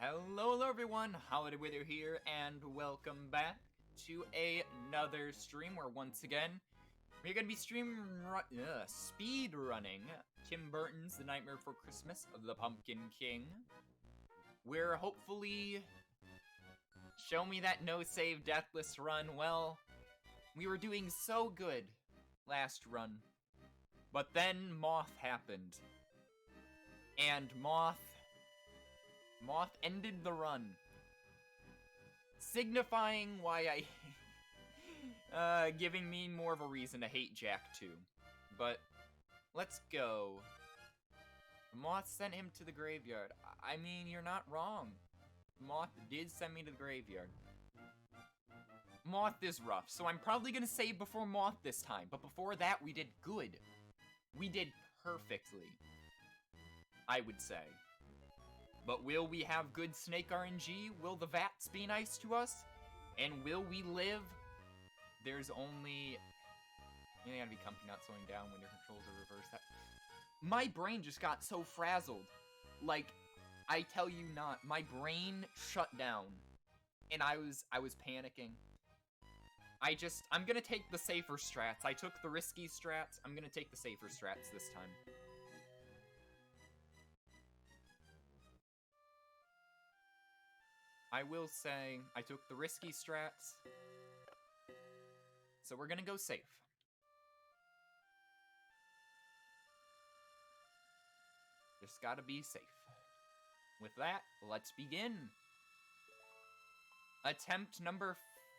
Hello everyone, Holiday Wither here, and welcome back to another stream where once again, we're going to be speed running Tim Burton's The Nightmare Before Christmas of the Pumpkin King. We're hopefully... Show me that no-save deathless run. Well, we were doing so good last run, but then Moth happened. And Moth ended the run, signifying why giving me more of a reason to hate Jack too. But let's go. Moth sent him to the graveyard. I mean, you're not wrong. Moth did send me to the graveyard. Moth is rough, so I'm probably gonna save before Moth this time. But before that, we did good. We did perfectly, I would say. But will we have good Snake RNG? Will the VATs be nice to us? And will we live? There's only... You gotta be comfy not slowing down when your controls are reversed. My brain just got so frazzled. Like, I tell you not, my brain shut down. And I was panicking. I'm gonna take the safer strats. I took the risky strats. I'm gonna take the safer strats this time. I will say, I took the risky strats, so we're gonna go safe. Just gotta be safe. With that, let's begin. Attempt number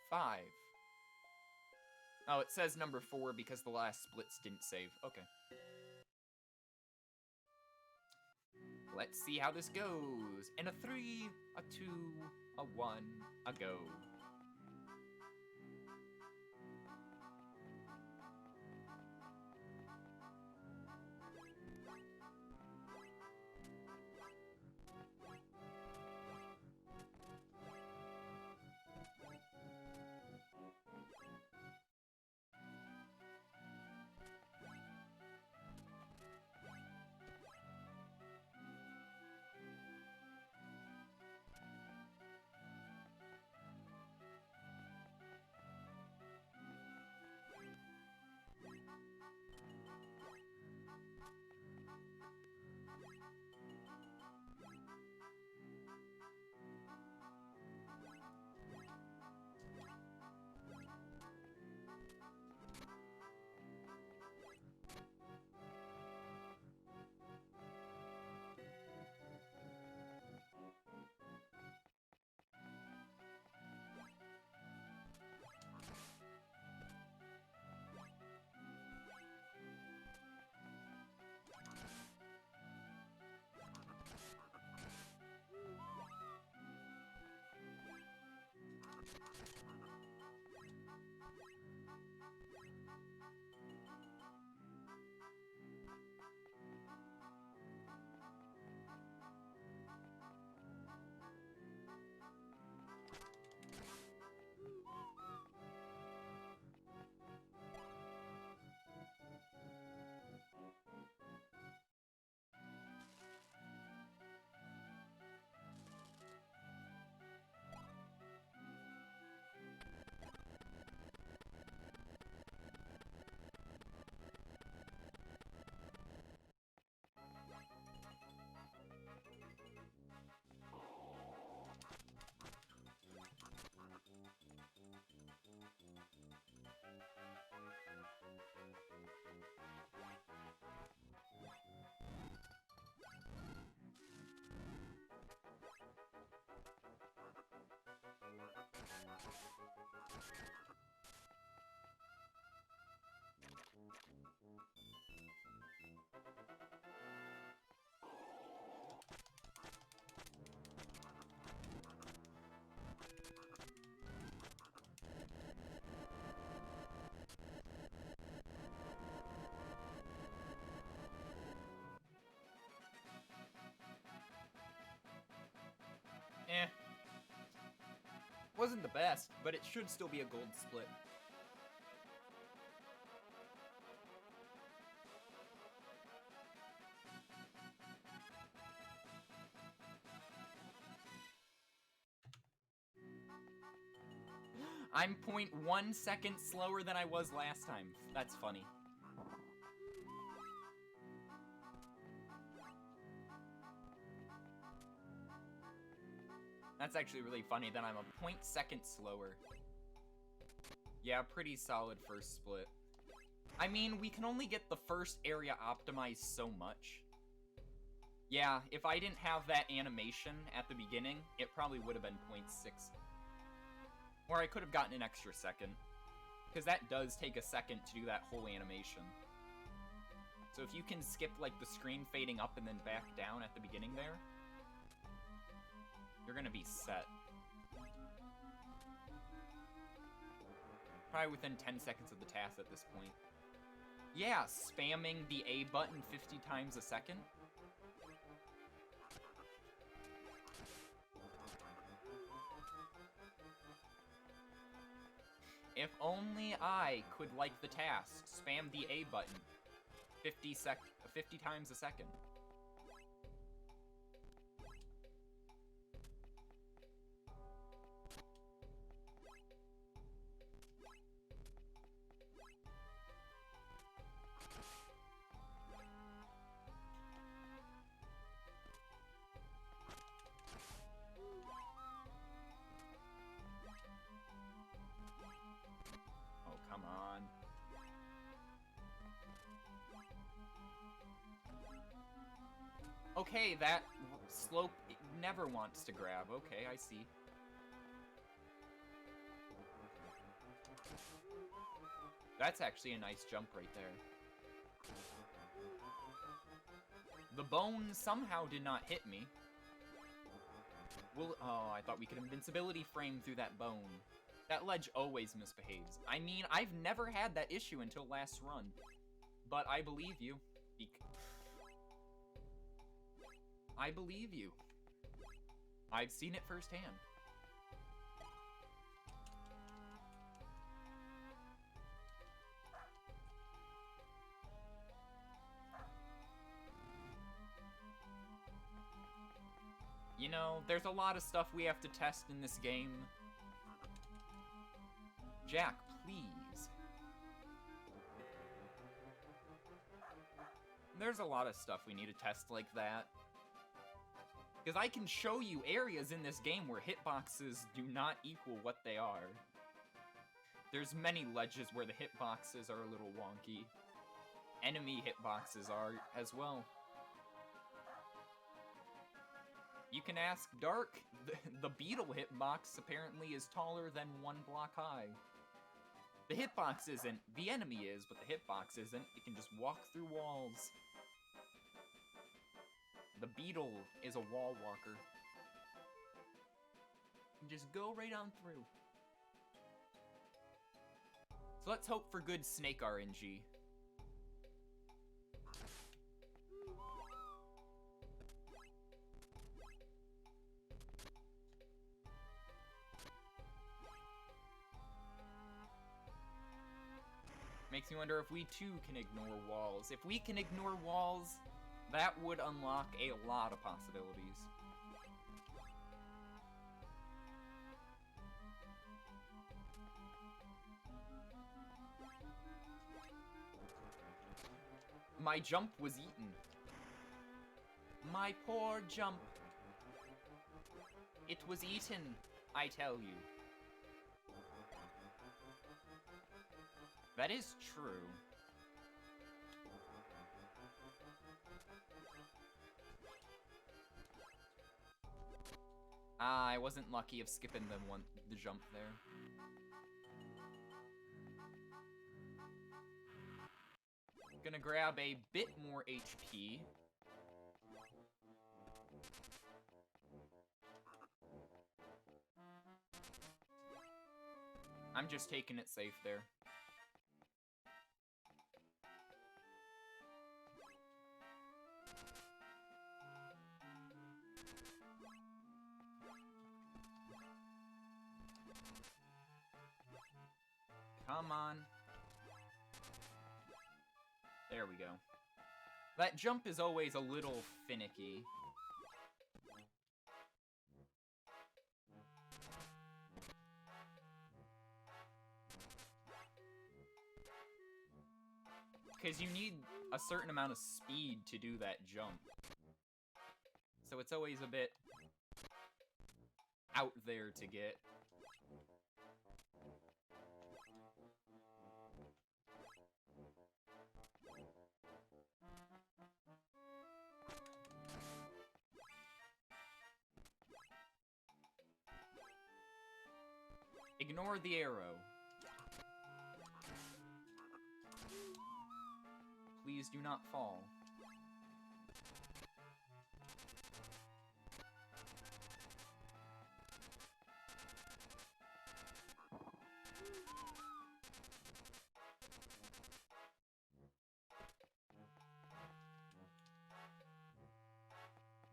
5. Oh, it says number 4 because the last splits didn't save. Okay. Let's see how this goes. And a 3, a 2, a 1, a go. Wasn't the best, but it should still be a gold split. I'm 0.1 seconds slower than I was last time. That's funny. That's actually really funny that I'm a 0.2 seconds slower. Yeah, pretty solid first split. I mean, we can only get the first area optimized so much. Yeah, if I didn't have that animation at the beginning, it probably would have been 0.6. Or I could have gotten an extra second. Because that does take a second to do that whole animation. So if you can skip, like, the screen fading up and then back down at the beginning there, you're gonna be set. Probably within 10 seconds of the task at this point. Yeah, spamming the A button 50 times a second. If only I could like the task, spam the A button 50 times a second. Come on. Okay, that slope never wants to grab. Okay, I see. That's actually a nice jump right there. The bone somehow did not hit me. Oh, I thought we could invincibility frame through that bone. That ledge always misbehaves. I mean, I've never had that issue until last run. But I believe you. I believe you. I've seen it firsthand. You know, there's a lot of stuff we have to test in this game. Jack, please. There's a lot of stuff we need to test like that. Because I can show you areas in this game where hitboxes do not equal what they are. There's many ledges where the hitboxes are a little wonky. Enemy hitboxes are as well. You can ask Dark. The beetle hitbox apparently is taller than 1 block high. The hitbox isn't. The enemy is, but the hitbox isn't. It can just walk through walls. The beetle is a wall walker. You just go right on through. So let's hope for good snake RNG. Makes me wonder if we too can ignore walls. If we can ignore walls, that would unlock a lot of possibilities. My jump was eaten. My poor jump. It was eaten, I tell you. That is true. I wasn't lucky of skipping the jump there. Gonna grab a bit more HP. I'm just taking it safe there. Come on. There we go. That jump is always a little finicky. Because you need a certain amount of speed to do that jump. So it's always a bit out there to get. Ignore the arrow. Please do not fall.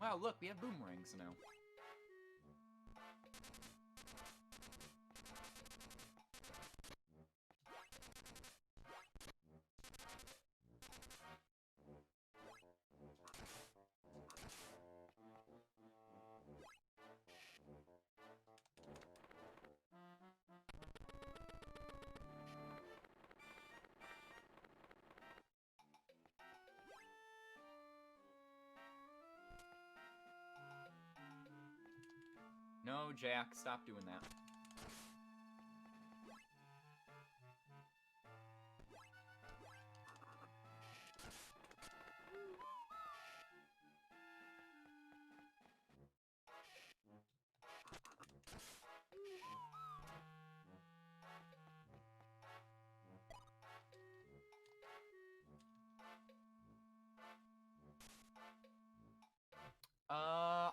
Wow, look, we have boomerangs now. No, Jack, stop doing that.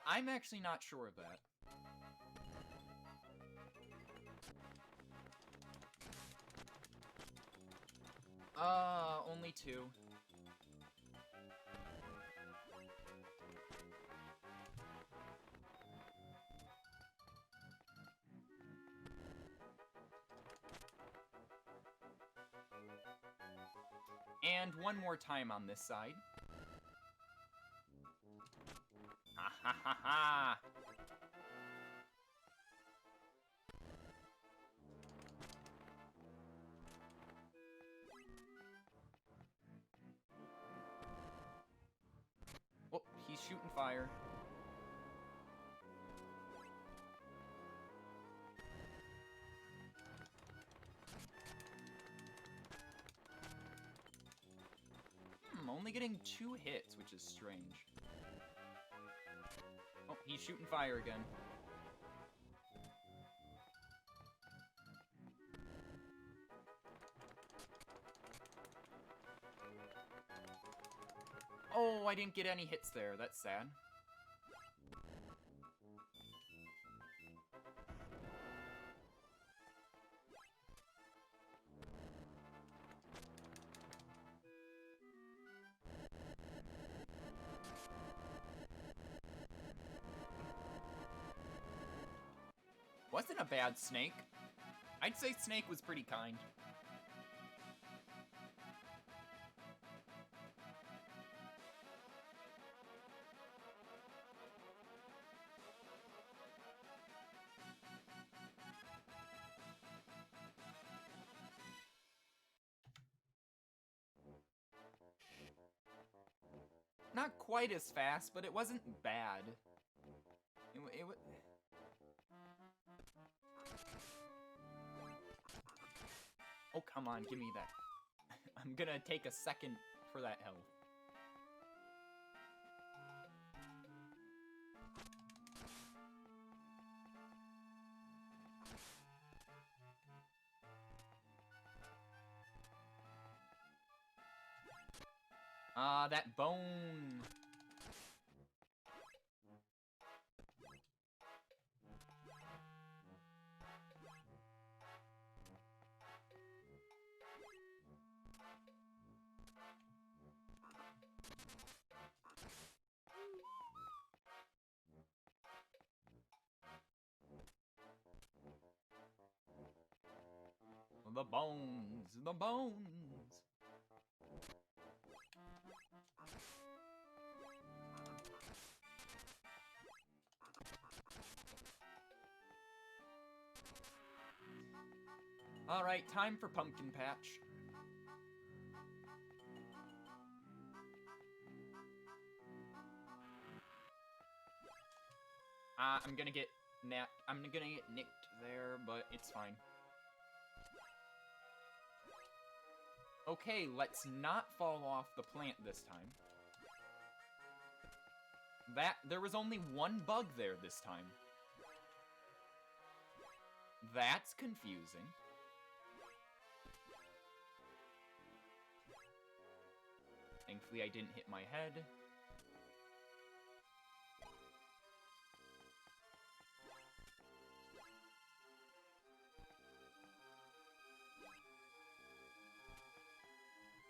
I'm actually not sure of that. Only 2. And one more time on this side. Ha ha ha ha! Oh, he's shooting fire. Only getting 2 hits, which is strange. Oh, he's shooting fire again. Oh, I didn't get any hits there. That's sad. Wasn't a bad snake. I'd say Snake was pretty kind. Not quite as fast, but it wasn't bad. It Oh, come on, give me that. I'm gonna take a second for that health. Ah, that bone. The bones, the bones. All right, time for Pumpkin Patch. I'm gonna get nicked there, but it's fine. Okay, let's not fall off the plant this time. There was only one bug there this time. That's confusing. Thankfully, I didn't hit my head.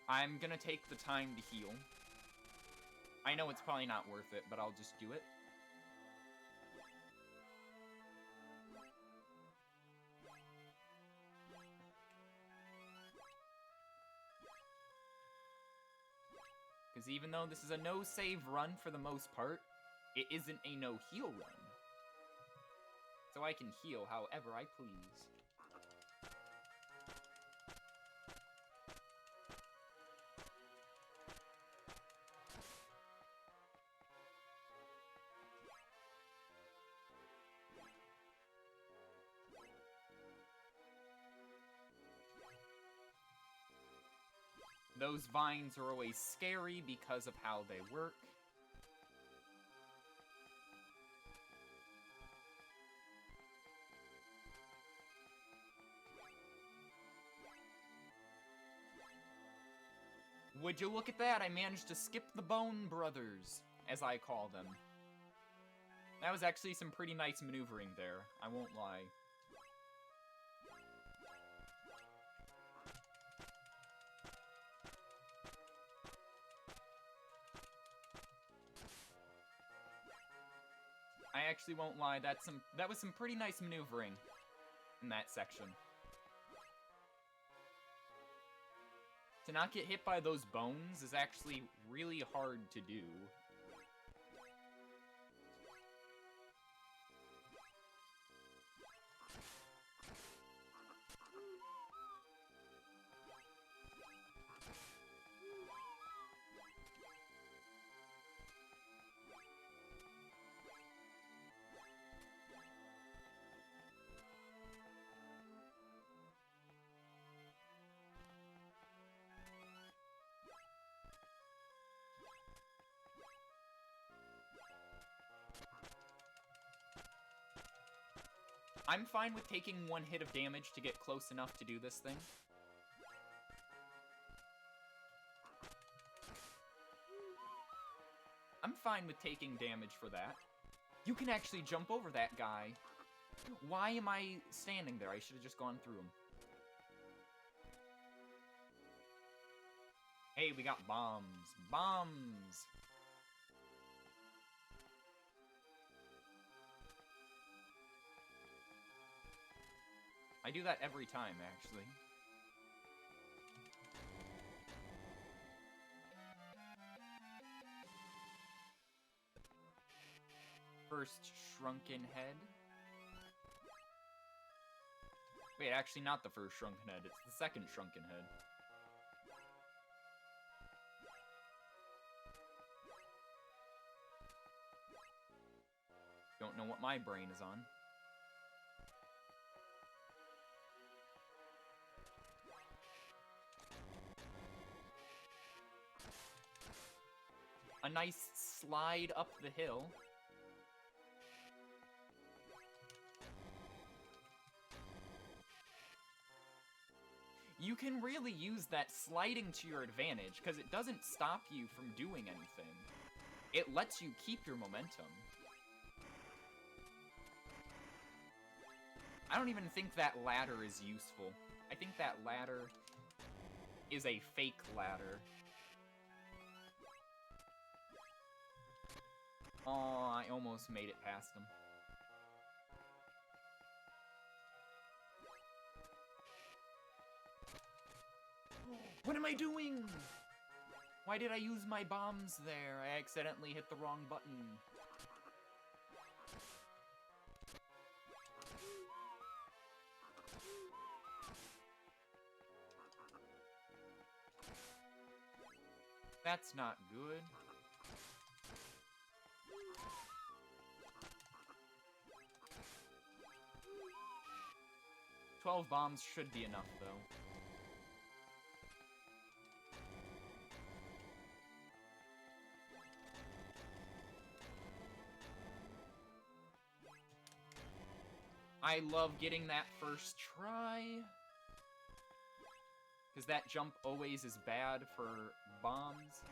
I'm gonna take the time to heal. I know it's probably not worth it, but I'll just do it. Because even though this is a no-save run for the most part, it isn't a no-heal run. So I can heal however I please. Those vines are always scary because of how they work. Would you look at that? I managed to skip the Bone Brothers, as I call them. That was actually some pretty nice maneuvering there, I won't lie. I actually won't lie, that was some pretty nice maneuvering in that section. To not get hit by those bones is actually really hard to do. I'm fine with taking one hit of damage to get close enough to do this thing. I'm fine with taking damage for that. You can actually jump over that guy. Why am I standing there? I should have just gone through him. Hey, we got bombs. Bombs! I do that every time, actually. First shrunken head. Wait, actually not the first shrunken head, it's the second shrunken head. Don't know what my brain is on. A nice slide up the hill. You can really use that sliding to your advantage, because it doesn't stop you from doing anything. It lets you keep your momentum. I don't even think that ladder is useful. I think that ladder is a fake ladder. Aw, I almost made it past him. What am I doing? Why did I use my bombs there? I accidentally hit the wrong button. That's not good. 12 bombs should be enough, though. I love getting that first try. Because that jump always is bad for bombs.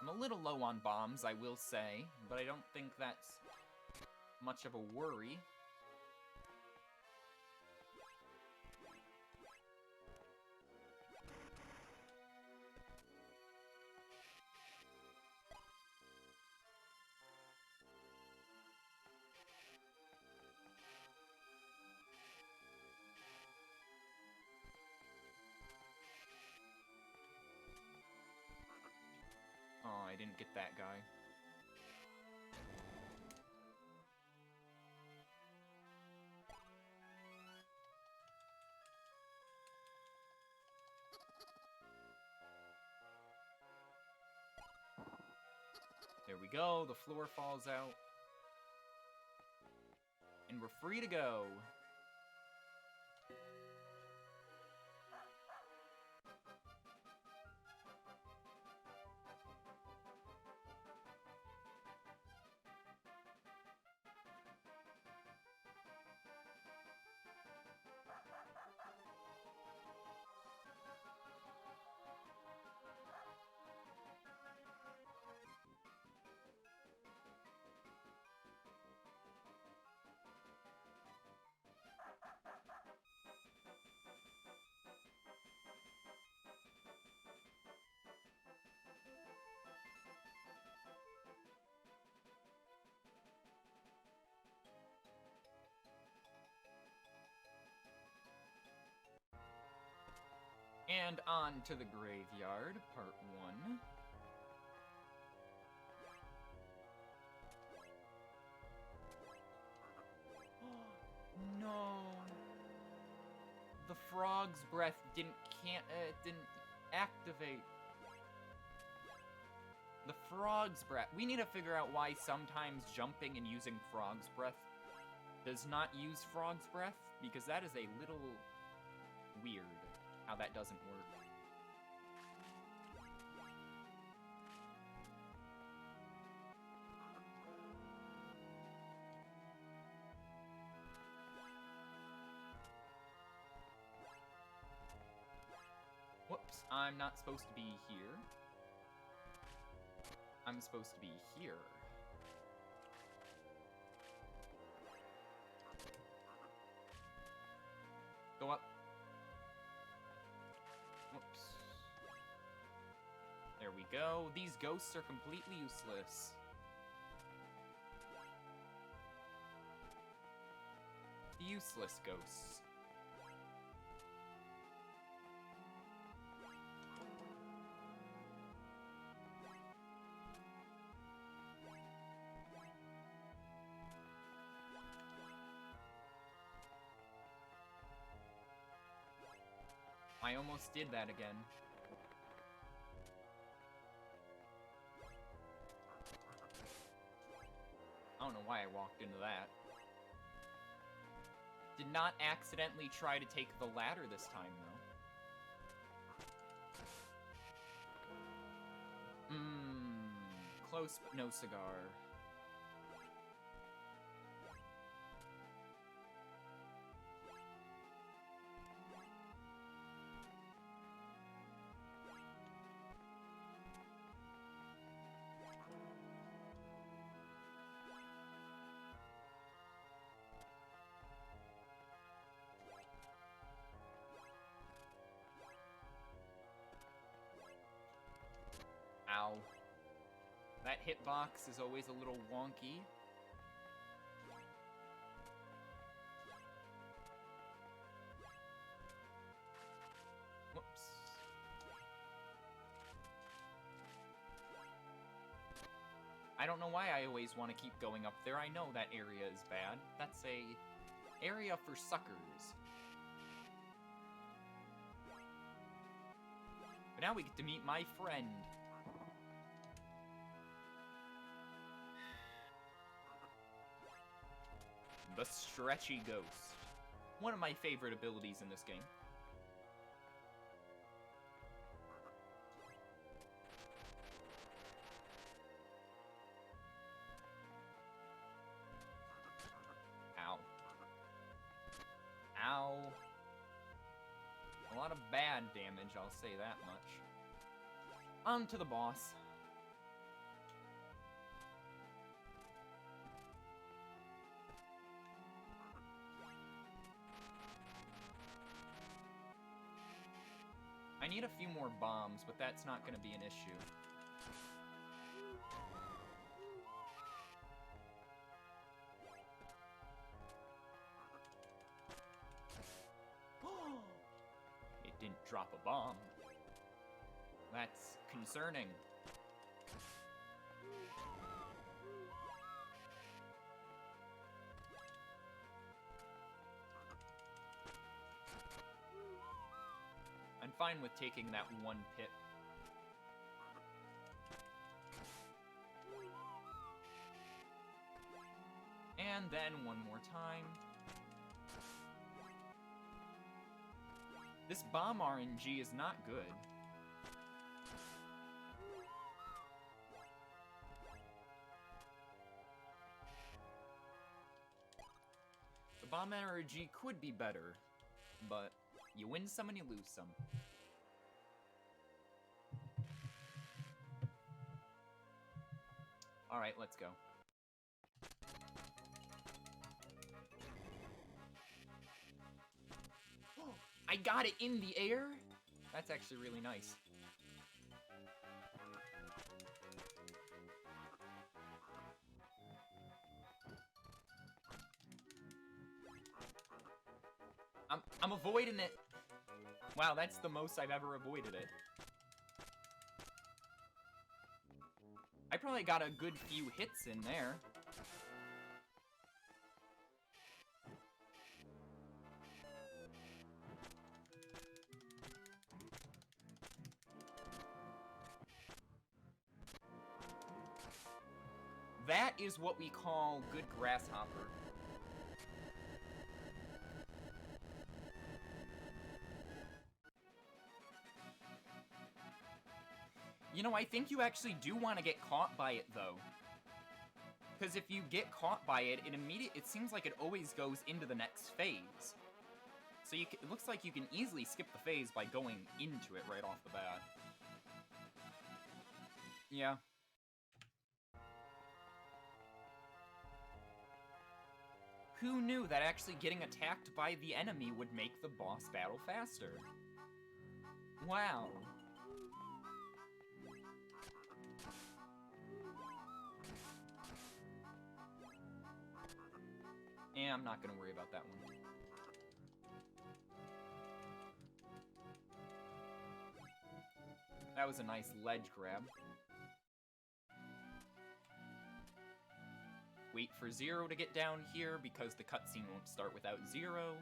I'm a little low on bombs, I will say, but I don't think that's much of a worry. Oh, I didn't get that guy. There we go, the floor falls out. And we're free to go. And on to the graveyard, part 1. No. The frog's breath didn't activate. The frog's breath. We need to figure out why sometimes jumping and using frog's breath does not use frog's breath, because that is a little weird how that doesn't work. Whoops, I'm not supposed to be here. I'm supposed to be here. Go up. Whoops. There we go. These ghosts are completely useless. Useless ghosts. I almost did that again. I don't know why I walked into that. Did not accidentally try to take the ladder this time, though. Close but no cigar. Ow. That hitbox is always a little wonky. Whoops. I don't know why I always want to keep going up there. I know that area is bad. That's a area for suckers. But now we get to meet my friend. The Stretchy Ghost. One of my favorite abilities in this game. Ow. Ow. A lot of bad damage, I'll say that much. On to the boss. I need a few more bombs, but that's not going to be an issue. It didn't drop a bomb. That's concerning. I'm fine with taking that one pit. And then one more time. This bomb RNG is not good. The bomb RNG could be better, but you win some and you lose some. Alright, let's go. I got it in the air? That's actually really nice. I'm avoiding it. Wow, that's the most I've ever avoided it. I probably got a good few hits in there. That is what we call good grasshopper. You know, I think you actually do want to get caught by it, though. Because if you get caught by it, it seems like it always goes into the next phase. So it looks like you can easily skip the phase by going into it right off the bat. Yeah. Who knew that actually getting attacked by the enemy would make the boss battle faster? Wow. Yeah, I'm not gonna worry about that one. That was a nice ledge grab. Wait for Zero to get down here because the cutscene won't start without Zero.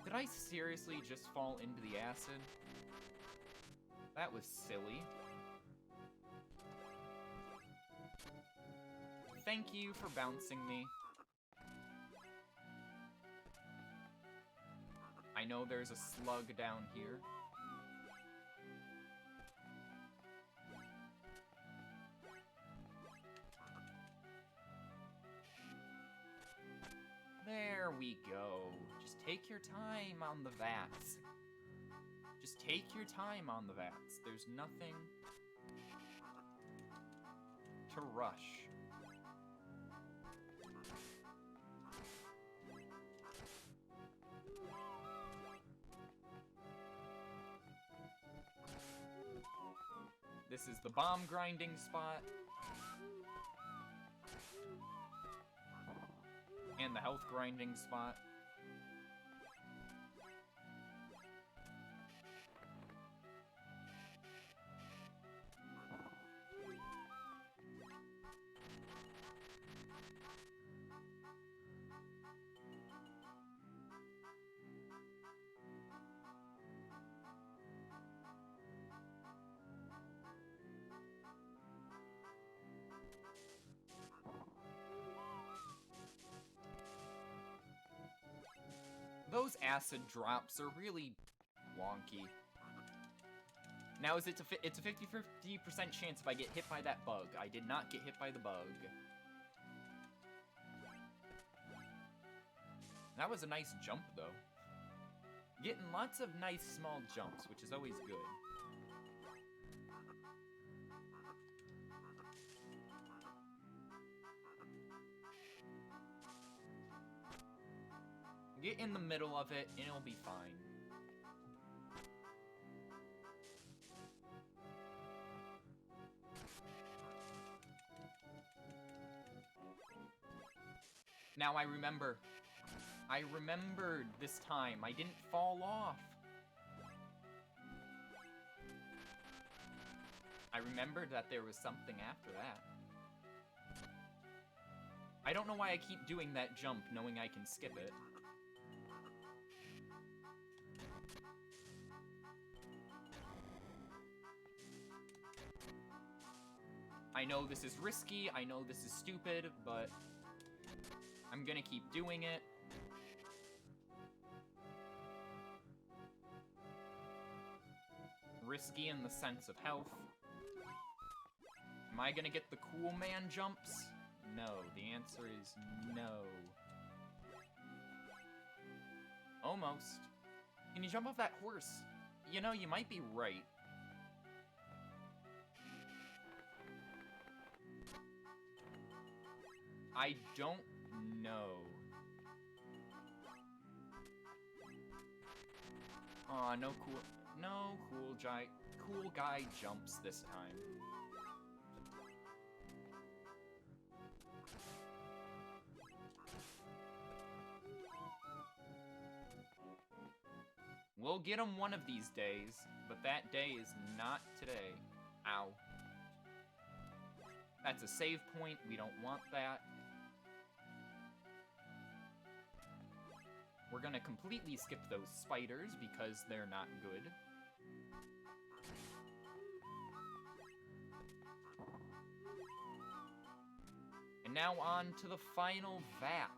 Did I seriously just fall into the acid? That was silly. Thank you for bouncing me. I know there's a slug down here. There we go. Just take your time on the vats. Just take your time on the vats. There's nothing to rush. This is the bomb grinding spot. And the health grinding spot. those acid drops are really wonky. Now, it's a 50-50% chance if I get hit by that bug. I did not get hit by the bug. That was a nice jump, though. Getting lots of nice small jumps, which is always good. Get in the middle of it, and it'll be fine. Now I remembered this time. I didn't fall off. I remembered that there was something after that. I don't know why I keep doing that jump, knowing I can skip it. I know this is risky, I know this is stupid, but I'm gonna keep doing it. Risky in the sense of health. Am I gonna get the cool man jumps? No, the answer is no. Almost. Can you jump off that horse? You know, you might be right. I don't know. Aw, no cool guy jumps this time. We'll get him one of these days, but that day is not today. Ow. That's a save point, we don't want that. We're gonna completely skip those spiders because they're not good. And now on to the final vat.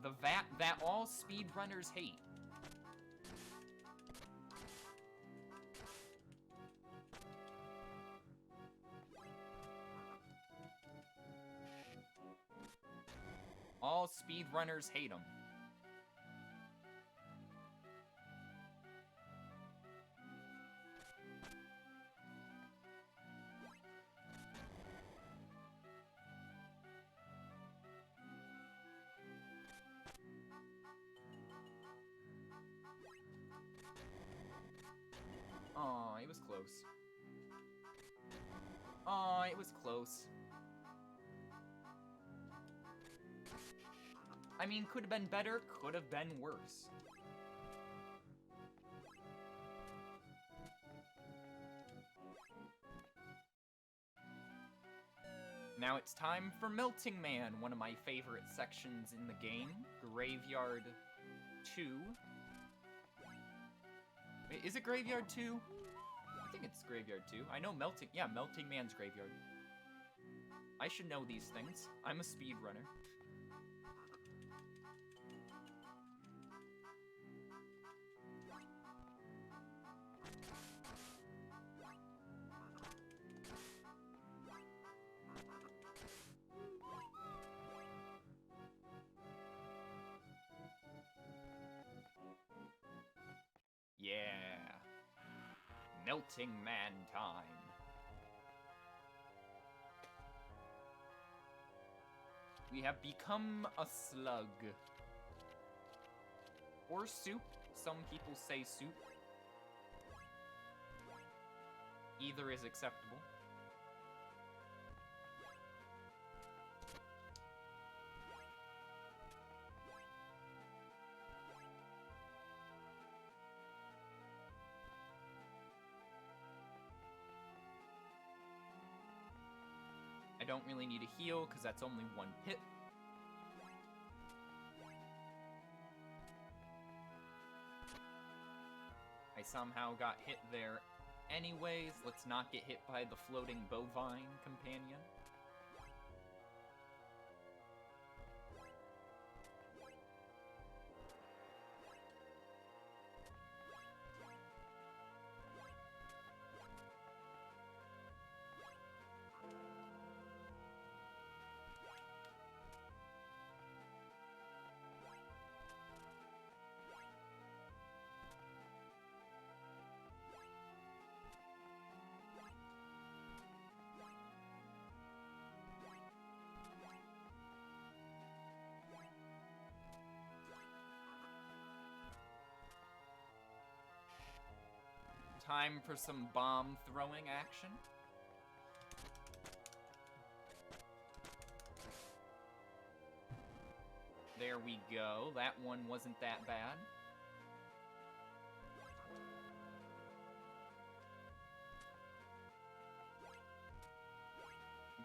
The vat that all speedrunners hate. All speedrunners hate them. Aw, it was close. Aw, it was close. I mean, could have been better, could have been worse. Now it's time for Melting Man, one of my favorite sections in the game. Graveyard 2. Wait, is it Graveyard 2? I think it's Graveyard 2. I know Melting Man's Graveyard. I should know these things. I'm a speedrunner. Yeah. Melting Man time. We have become a slug. Or soup. Some people say soup. Either is acceptable. I don't really need a heal, because that's only one hit. I somehow got hit there anyways. Let's not get hit by the floating bovine companion. Time for some bomb throwing action. There we go. That one wasn't that bad.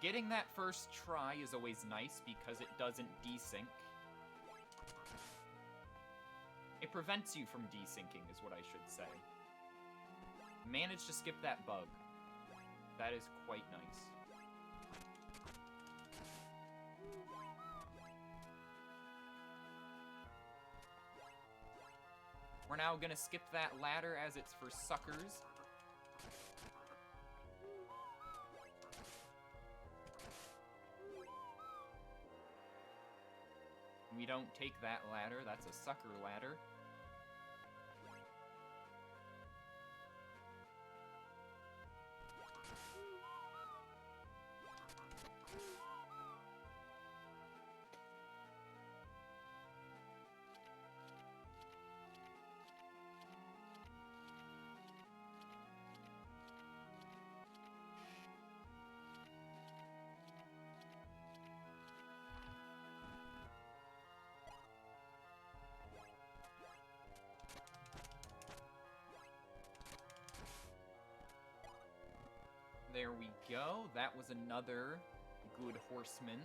Getting that first try is always nice because it doesn't desync. It prevents you from desyncing is what I should say. Managed to skip that bug. That is quite nice. We're now gonna skip that ladder as it's for suckers. We don't take that ladder, that's a sucker ladder. There we go. That was another good horseman.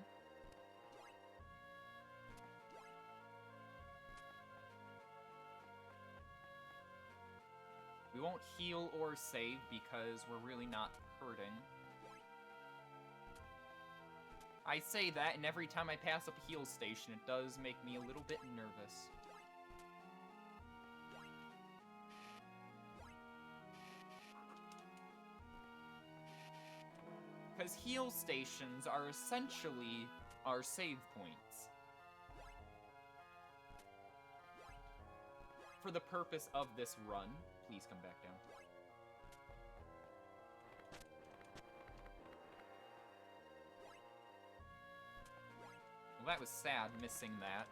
We won't heal or save because we're really not hurting. I say that, and every time I pass up a heal station, it does make me a little bit nervous. Because heal stations are essentially our save points. For the purpose of this run, please come back down. Well, that was sad, missing that.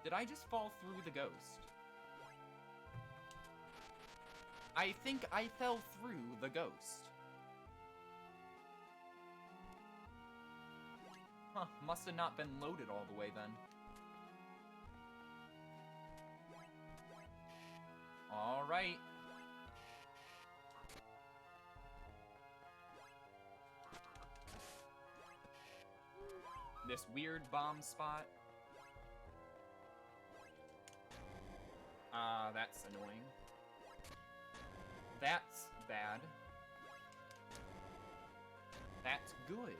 Did I just fall through the ghost? I think I fell through the ghost. Huh, must have not been loaded all the way then. Alright. This weird bomb spot. That's annoying. That's bad. That's good.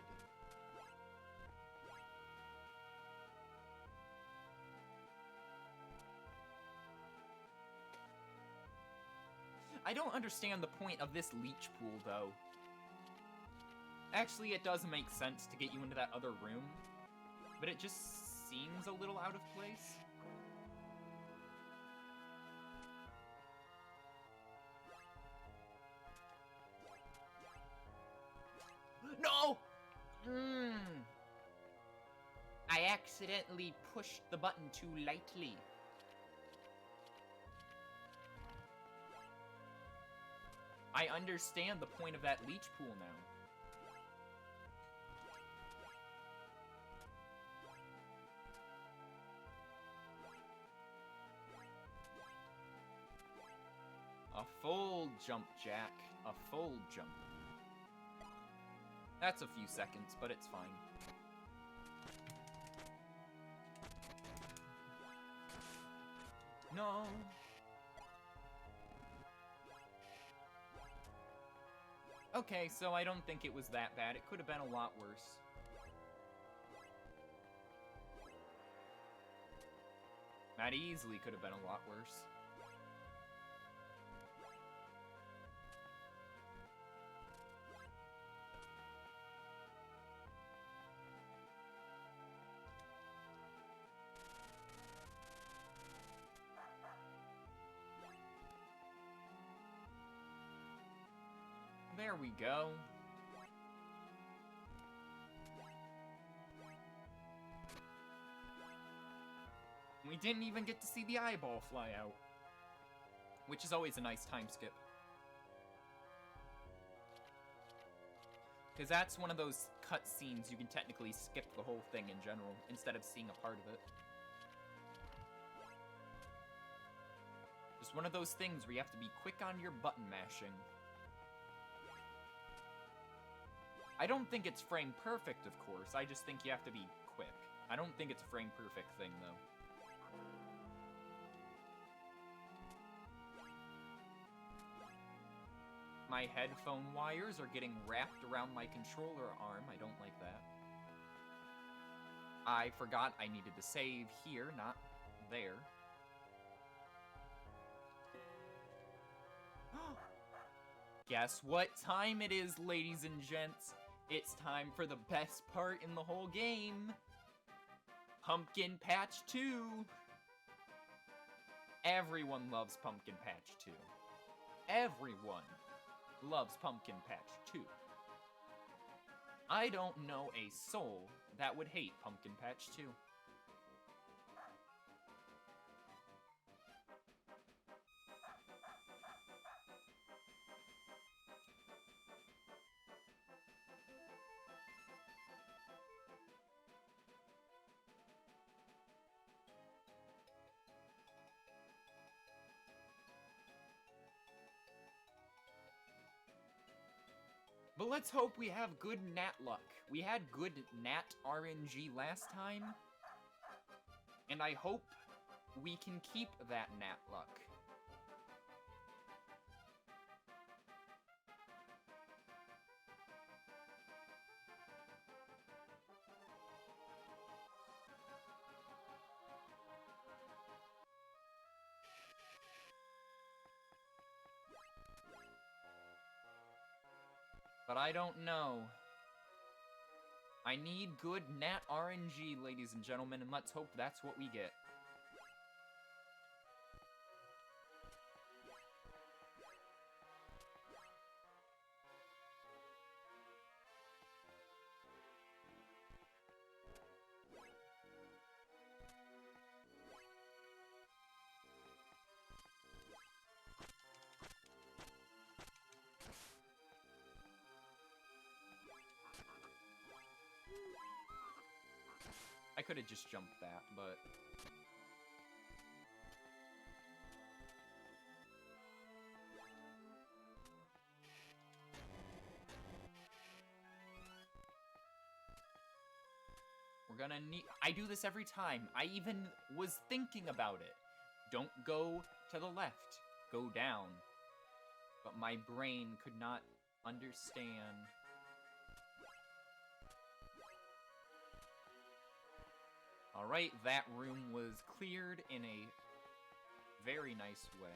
I don't understand the point of this leech pool, though. Actually, it does make sense to get you into that other room, but it just seems a little out of place. No! I accidentally pushed the button too lightly. I understand the point of that leech pool now. A full jump, Jack. A full jump. That's a few seconds, but it's fine. No. Okay, so I don't think it was that bad. It could have been a lot worse. That easily could have been a lot worse. There we go. We didn't even get to see the eyeball fly out, which is always a nice time skip. Because that's one of those cutscenes you can technically skip the whole thing in general, instead of seeing a part of it. Just one of those things where you have to be quick on your button mashing. I don't think it's frame perfect, of course. I just think you have to be quick. I don't think it's a frame perfect thing, though. My headphone wires are getting wrapped around my controller arm. I don't like that. I forgot I needed to save here, not there. Guess what time it is, ladies and gents? It's time for the best part in the whole game. Pumpkin Patch 2. Everyone loves Pumpkin Patch 2. Everyone loves Pumpkin Patch 2. I don't know a soul that would hate Pumpkin Patch 2. But let's hope we have good Nat luck. We had good Nat RNG last time, and I hope we can keep that Nat luck. But I don't know. I need good Nat RNG, ladies and gentlemen, and let's hope that's what we get. I could have just jumped that, but... We're gonna need... I do this every time. I even was thinking about it. Don't go to the left. Go down. But my brain could not understand... Alright, that room was cleared in a very nice way.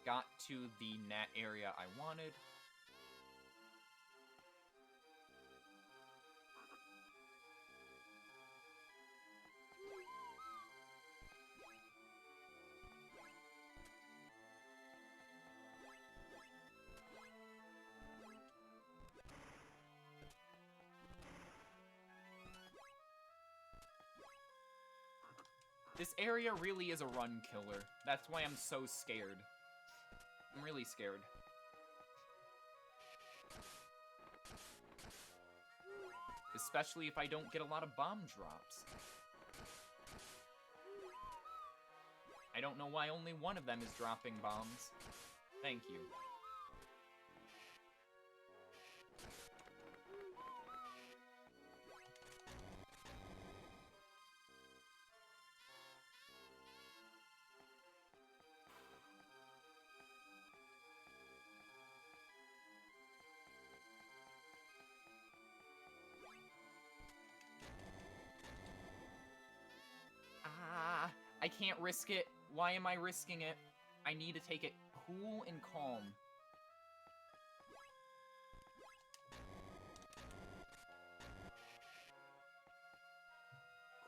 Got to the Nat area I wanted. This area really is a run killer. That's why I'm so scared. I'm really scared. Especially if I don't get a lot of bomb drops. I don't know why only one of them is dropping bombs. Thank you. I can't risk it. Why am I risking it? I need to take it cool and calm.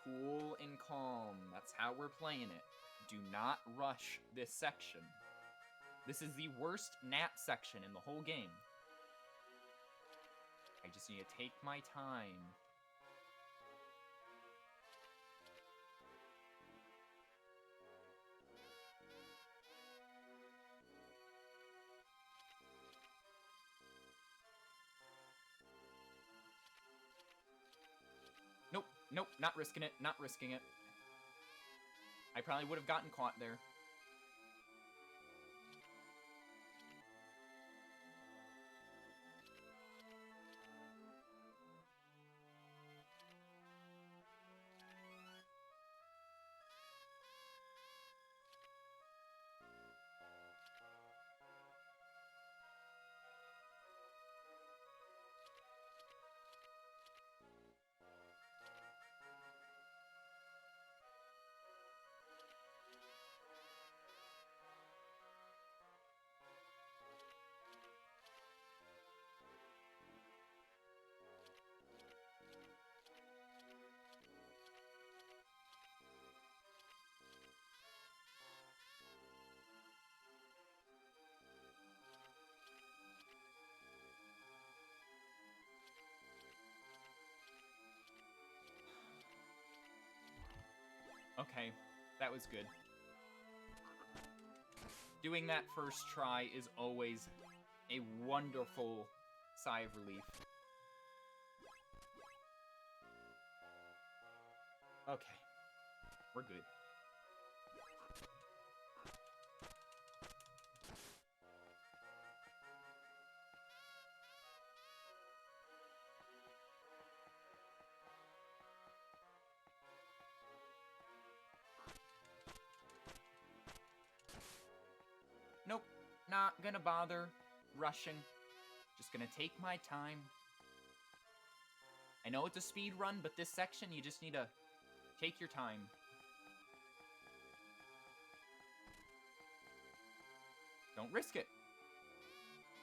Cool and calm. That's how we're playing it. Do not rush this section. This is the worst Nat section in the whole game. I just need to take my time. Nope, nope, not risking it, not risking it. I probably would have gotten caught there. Okay, that was good. Doing that first try is always a wonderful sigh of relief. Okay, we're good. Nope, not gonna bother rushing. Just gonna take my time. I know it's a speed run, but this section, you just need to take your time. Don't risk it.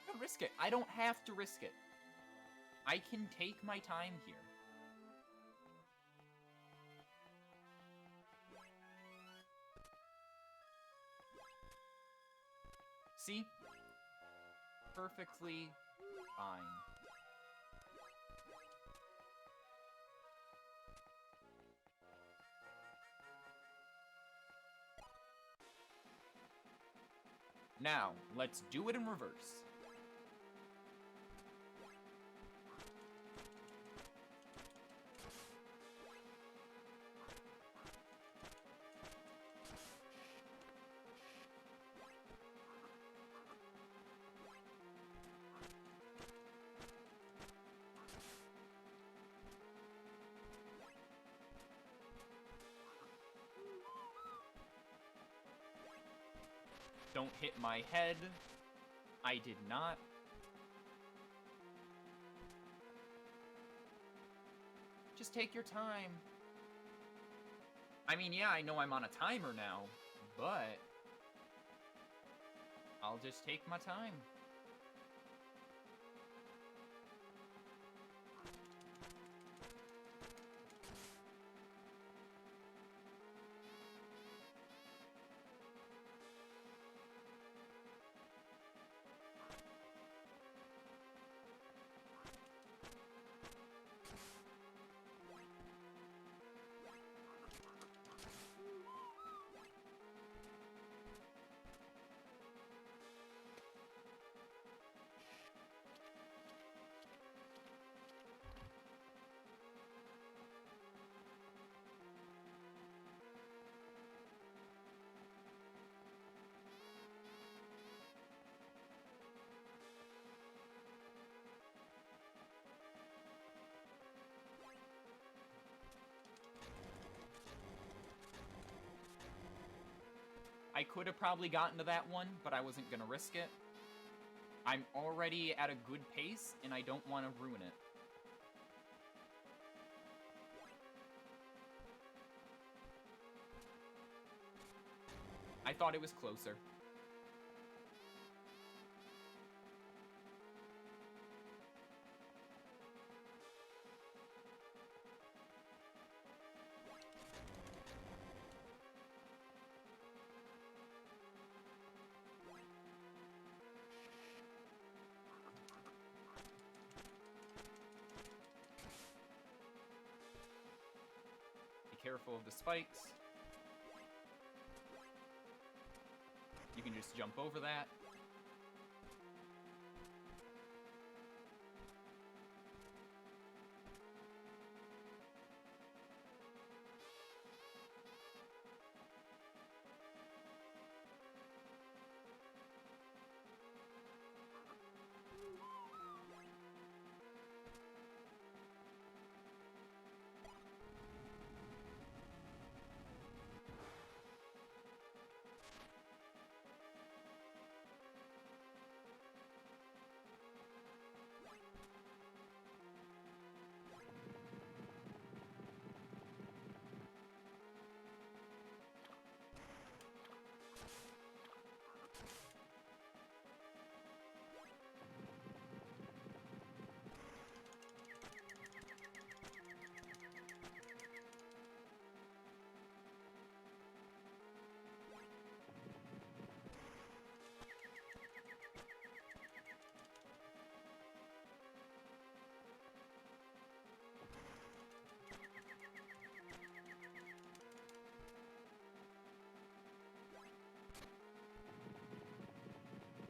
Don't risk it. I don't have to risk it. I can take my time here. See? Perfectly fine. Now, let's do it in reverse. Don't hit my head. I did not. Just take your time. I mean, yeah, I know I'm on a timer now, but I'll just take my time. I could have probably gotten to that one, but I wasn't gonna risk it. I'm already at a good pace, and I don't want to ruin it. I thought it was closer. careful of the spikes. You can just jump over that.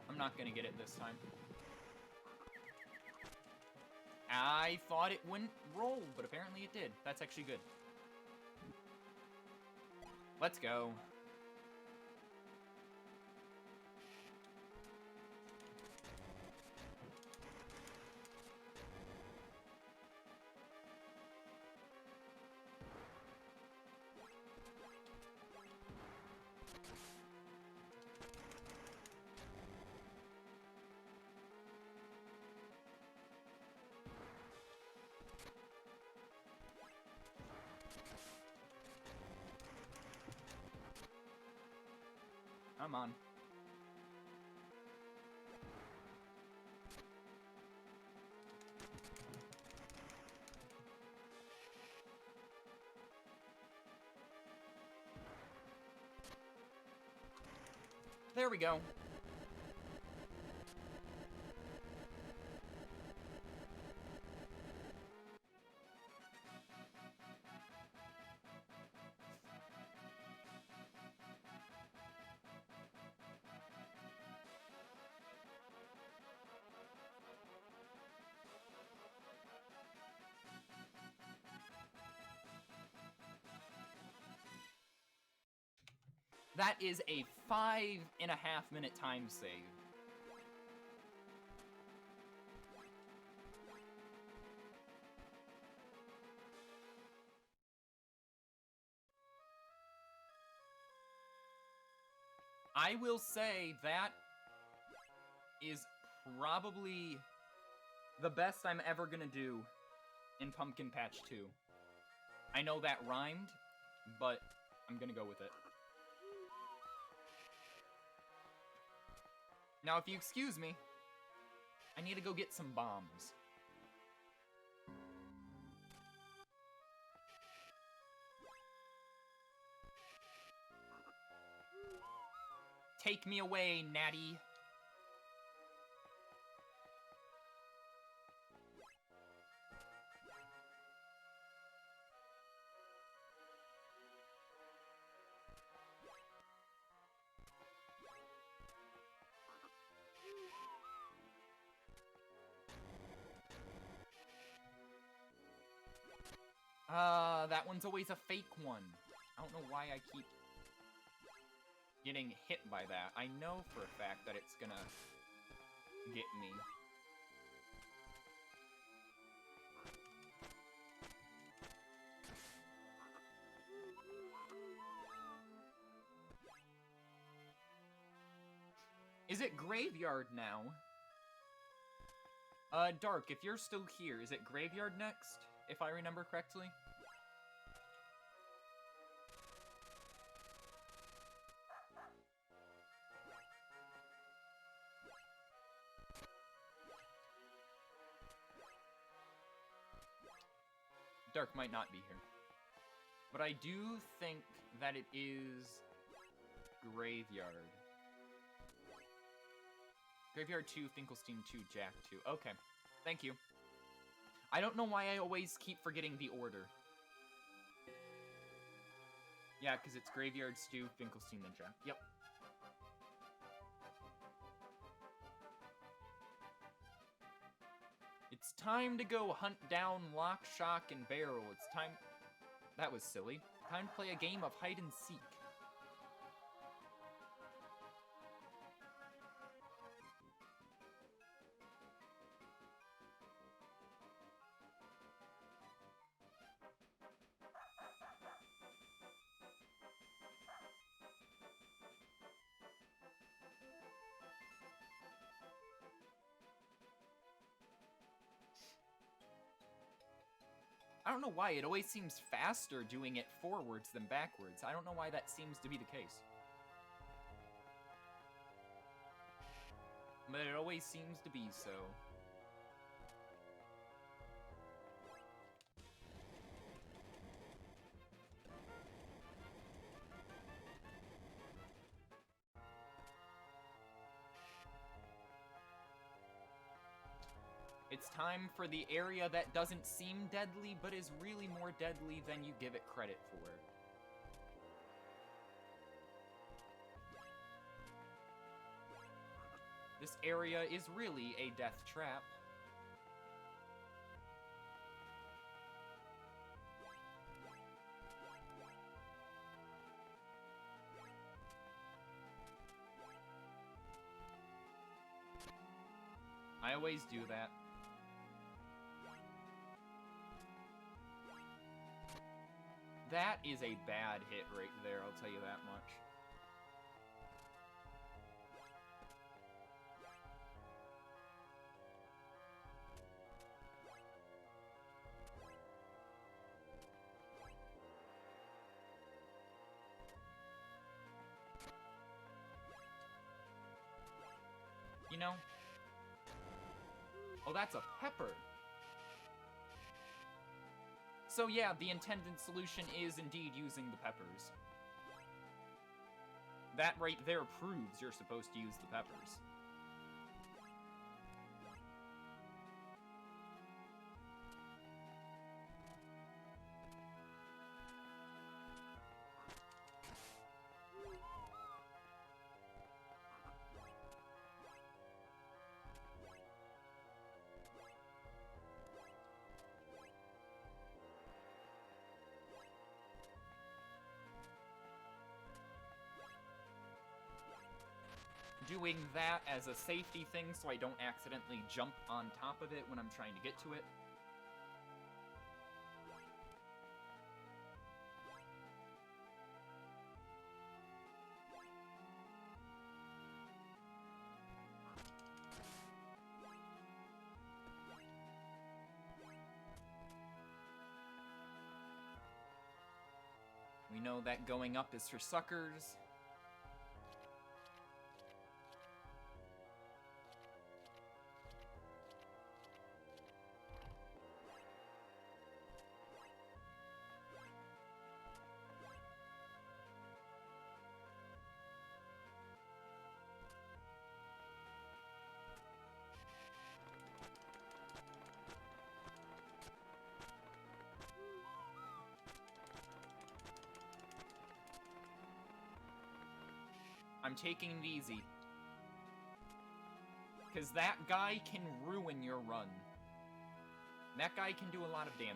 I'm not gonna get it this time. I thought it wouldn't roll, but apparently it did. That's actually good. Let's go. Come on. There we go. That is a 5.5-minute time save. I will say that is probably the best I'm ever gonna do in Pumpkin Patch 2. I know that rhymed, but I'm gonna go with it. Now, if you excuse me, I need to go get some bombs. Take me away, Natty. That one's always a fake one. I don't know why I keep getting hit by that. I know for a fact that it's gonna get me. Is it Graveyard now? Dark, if you're still here, is it Graveyard next? If I remember correctly? Dark might not be here. But I do think that it is Graveyard. Graveyard 2, Finkelstein 2, Jack 2. Okay. Thank you. I don't know why I always keep forgetting the order. Yeah, because it's Graveyard Stew, Finkelstein, then Jack. Yep. It's time to go hunt down Lock, Shock, and Barrel. It's time... That was silly. Time to play a game of hide and seek. I don't know why, it always seems faster doing it forwards than backwards. I don't know why that seems to be the case. But it always seems to be so. It's time for the area that doesn't seem deadly, but is really more deadly than you give it credit for. This area is really a death trap. I always do that. That is a bad hit right there, I'll tell you that much. You know? Oh, that's a pepper. So yeah, the intended solution is indeed using the peppers. That right there proves you're supposed to use the peppers. Doing that as a safety thing so I don't accidentally jump on top of it when I'm trying to get to it. We know that going up is for suckers. I'm taking it easy. Because that guy can ruin your run. That guy can do a lot of damage.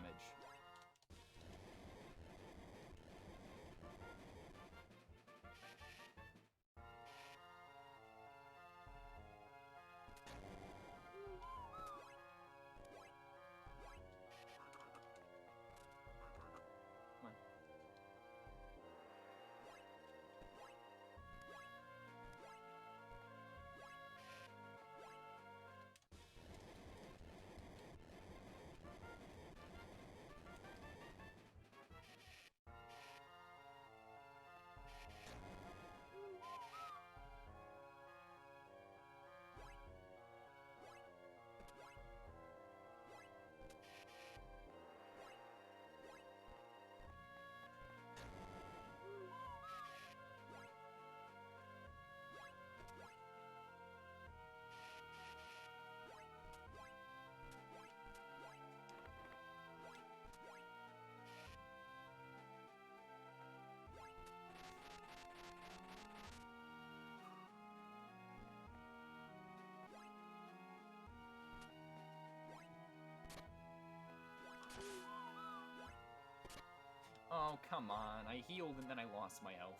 Oh, come on. I healed and then I lost my health.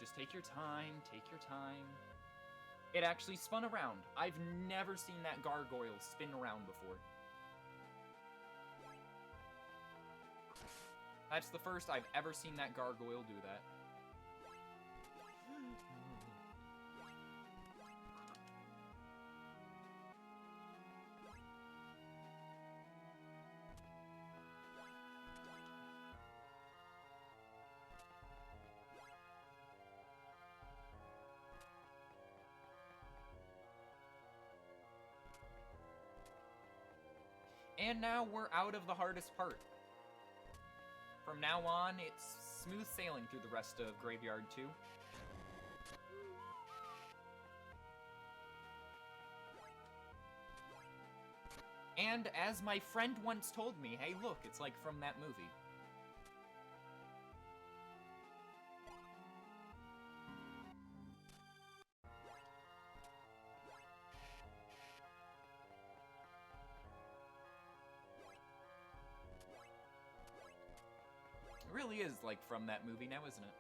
Just take your time, take your time. It actually spun around. I've never seen that gargoyle spin around before. That's the first I've ever seen that gargoyle do that. And now we're out of the hardest part. From now on, it's smooth sailing through the rest of Graveyard 2. And as my friend once told me, hey look, it's like from that movie. It really is like from that movie now, isn't it?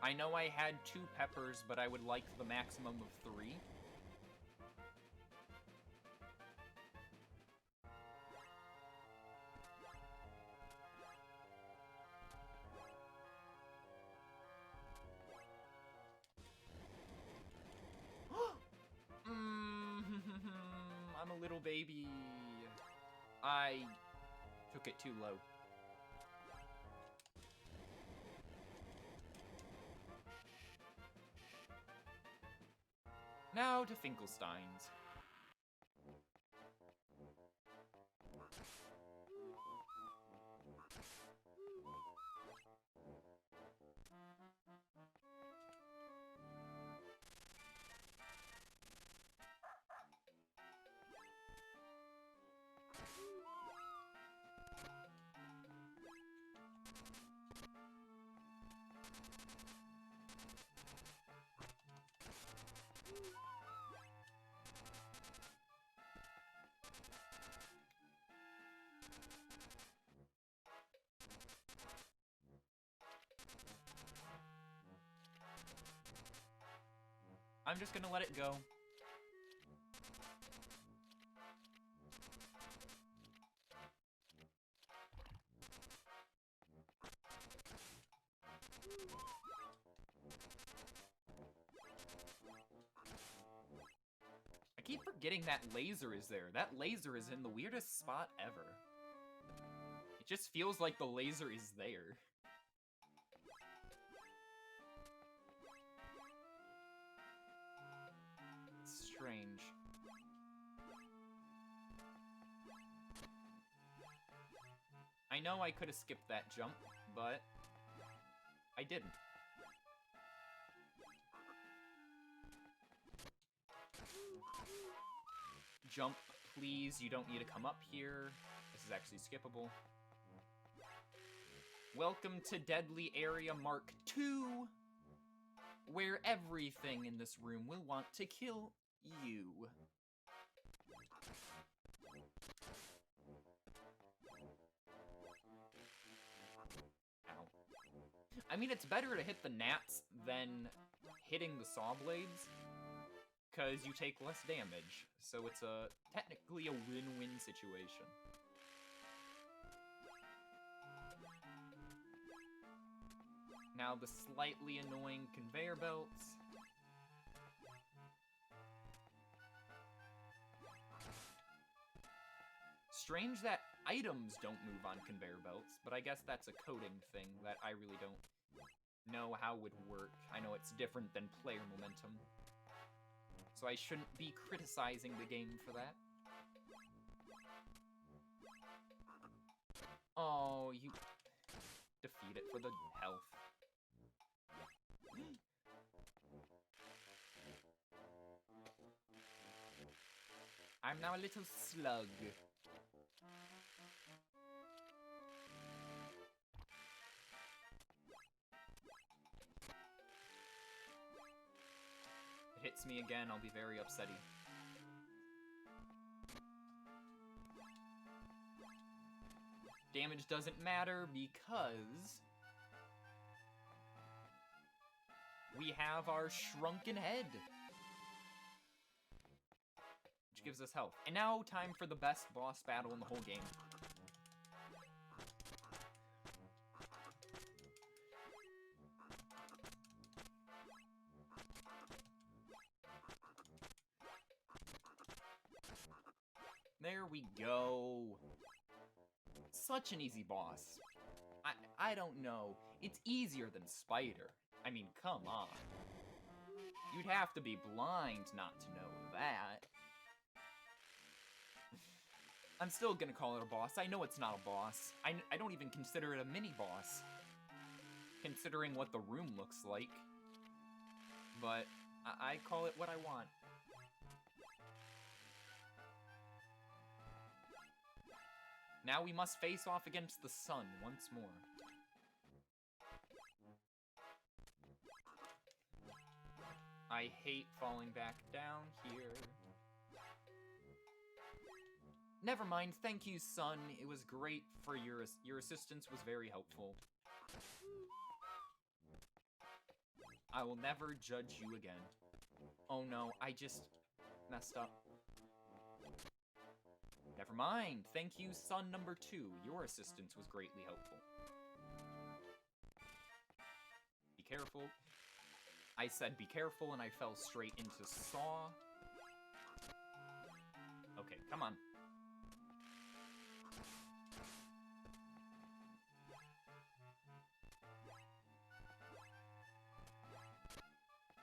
I know I had 2 peppers, but I would like the maximum of 3. I'm a little baby. I took it too low. Now to Finkelstein's. I'm just gonna let it go. I keep forgetting that laser is there. That laser is in the weirdest spot ever. It just feels like the laser is there. Strange. I know I could have skipped that jump, but I didn't. Jump, please. You don't need to come up here. This is actually skippable. Welcome to Deadly Area Mark II, where everything in this room will want to kill you. Ow. I mean, it's better to hit the gnats than hitting the saw blades, because you take less damage, so it's technically a win-win situation. Now the slightly annoying conveyor belts. Strange that items don't move on conveyor belts, but I guess that's a coding thing that I really don't know how would work. I know it's different than player momentum, so I shouldn't be criticizing the game for that. Oh, you defeat it for the health. I'm now a little slug. hits me again, I'll be very upsetty. Damage doesn't matter because we have our shrunken head, which gives us health. And now, time for the best boss battle in the whole game. There we go. Such an easy boss. I don't know. It's easier than Spider. I mean, come on. You'd have to be blind not to know that. I'm still gonna call it a boss. I know it's not a boss. I don't even consider it a mini-boss, considering what the room looks like. But I call it what I want. Now we must face off against the sun once more. I hate falling back down here. Never mind, thank you, Sun. It was great for your assistance was very helpful. I will never judge you again. Oh no, I just messed up. Never mind. Thank you, Sun number 2. Your assistance was greatly helpful. Be careful. I said be careful, and I fell straight into Saw. Okay, come on.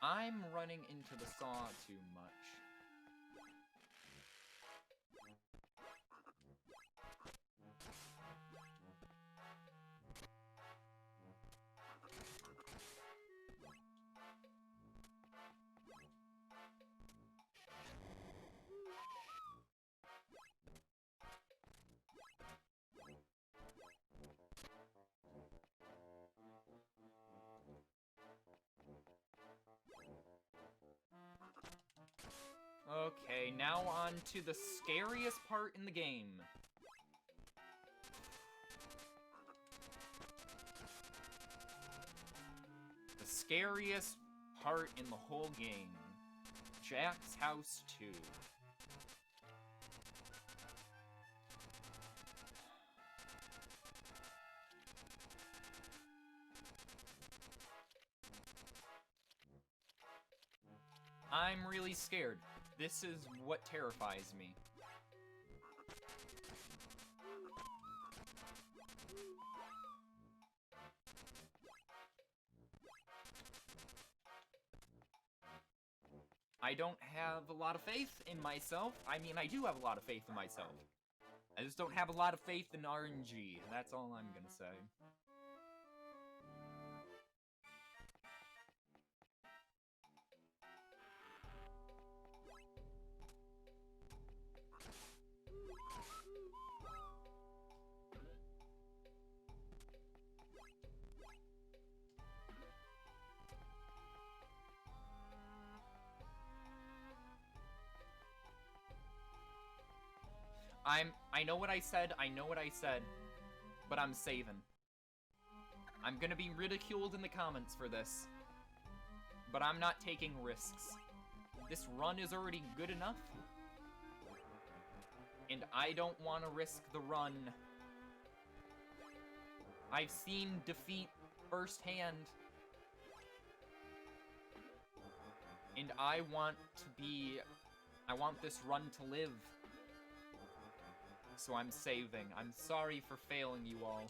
I'm running into the Saw too much. Okay, now on to the scariest part in the game. The scariest part in the whole game. Jack's House 2. I'm really scared. This is what terrifies me. I don't have a lot of faith in myself. I mean, I do have a lot of faith in myself. I just don't have a lot of faith in RNG. That's all I'm gonna say. I know what I said, but I'm saving. I'm gonna be ridiculed in the comments for this, but I'm not taking risks. This run is already good enough, and I don't want to risk the run. I've seen defeat firsthand, and I want this run to live. So I'm saving. I'm sorry for failing you all.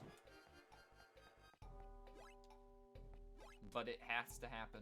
But it has to happen.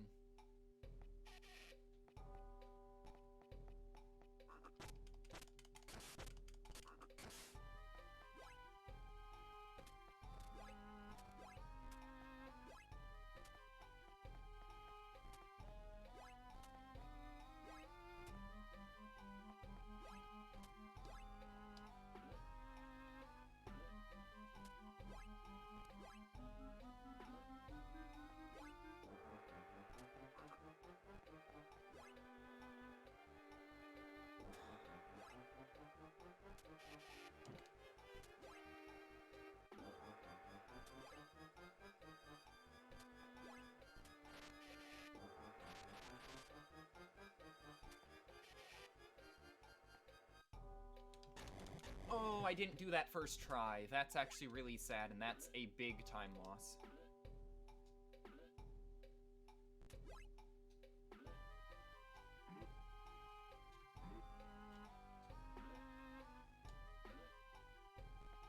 Oh, I didn't do that first try. That's actually really sad, and that's a big time loss.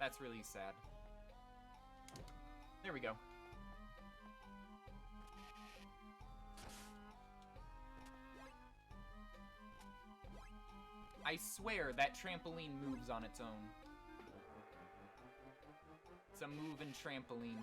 That's really sad. There we go. I swear that trampoline moves on its own. It's a moving trampoline.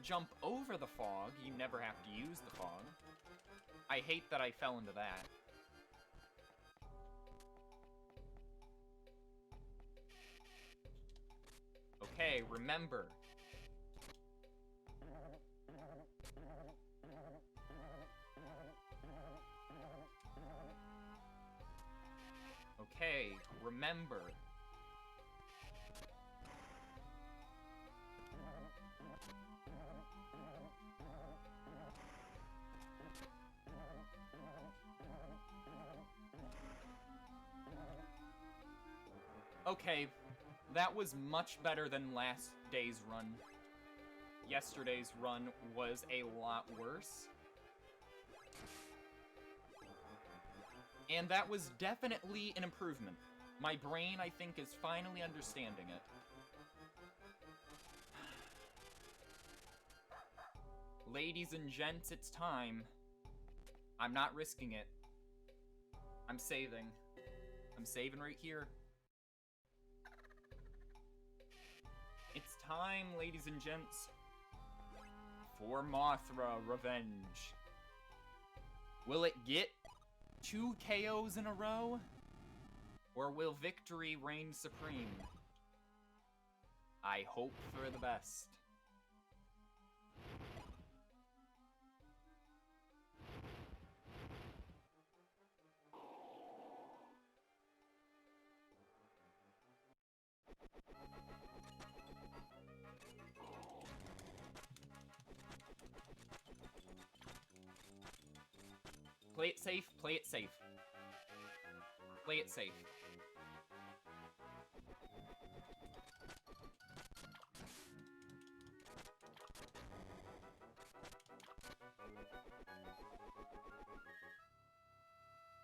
Jump over the fog, you never have to use the fog. I hate that I fell into that. Okay, remember. Okay, remember. Okay, that was much better than last day's run. Yesterday's run was a lot worse. And that was definitely an improvement. My brain, I think, is finally understanding it. Ladies and gents, it's time. I'm not risking it. I'm saving. I'm saving right here. It's time, ladies and gents, for Mothra Revenge. Will it get 2 KOs in a row? Or will victory reign supreme? I hope for the best. Play it safe, play it safe. Play it safe.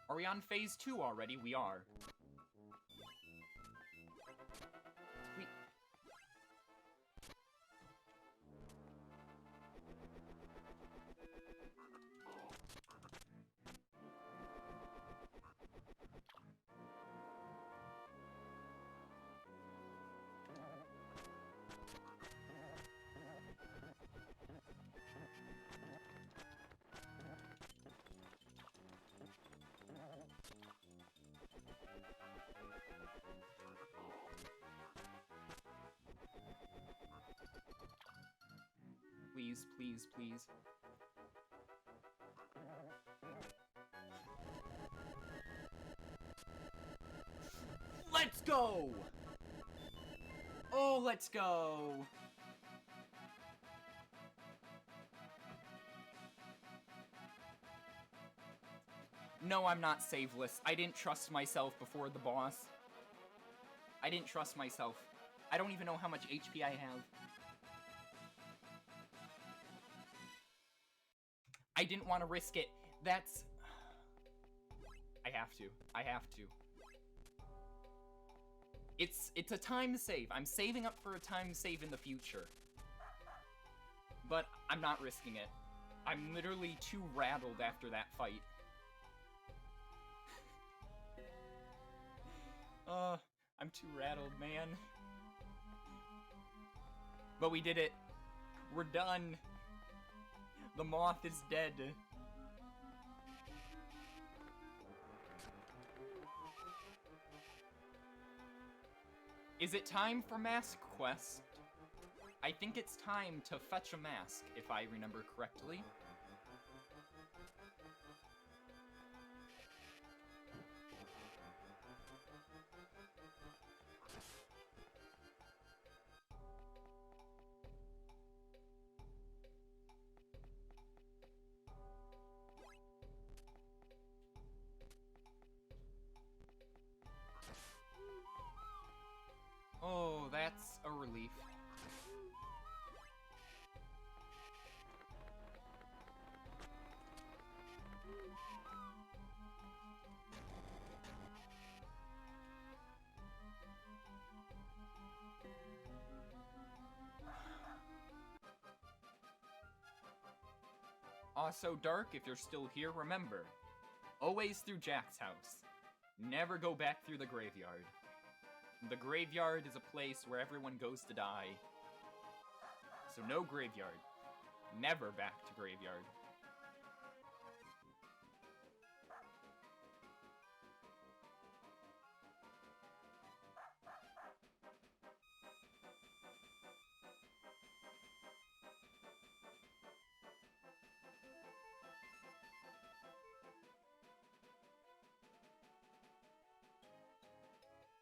Are we on phase 2 already? We are. Please, please, please. Let's go! Oh, let's go! No, I'm not saveless. I didn't trust myself before the boss. I didn't trust myself. I don't even know how much HP I have. I didn't want to risk it. That's... I have to. I have to. It's a time save. I'm saving up for a time save in the future. But I'm not risking it. I'm literally too rattled after that fight. I'm too rattled, man. But we did it. We're done. The moth is dead. Is it time for Mask Quest? I think it's time to fetch a mask, if I remember correctly. relief. Also, Dark, if you're still here, remember, always through Jack's house. Never go back through the graveyard. The graveyard is a place where everyone goes to die. So no graveyard. Never back to graveyard.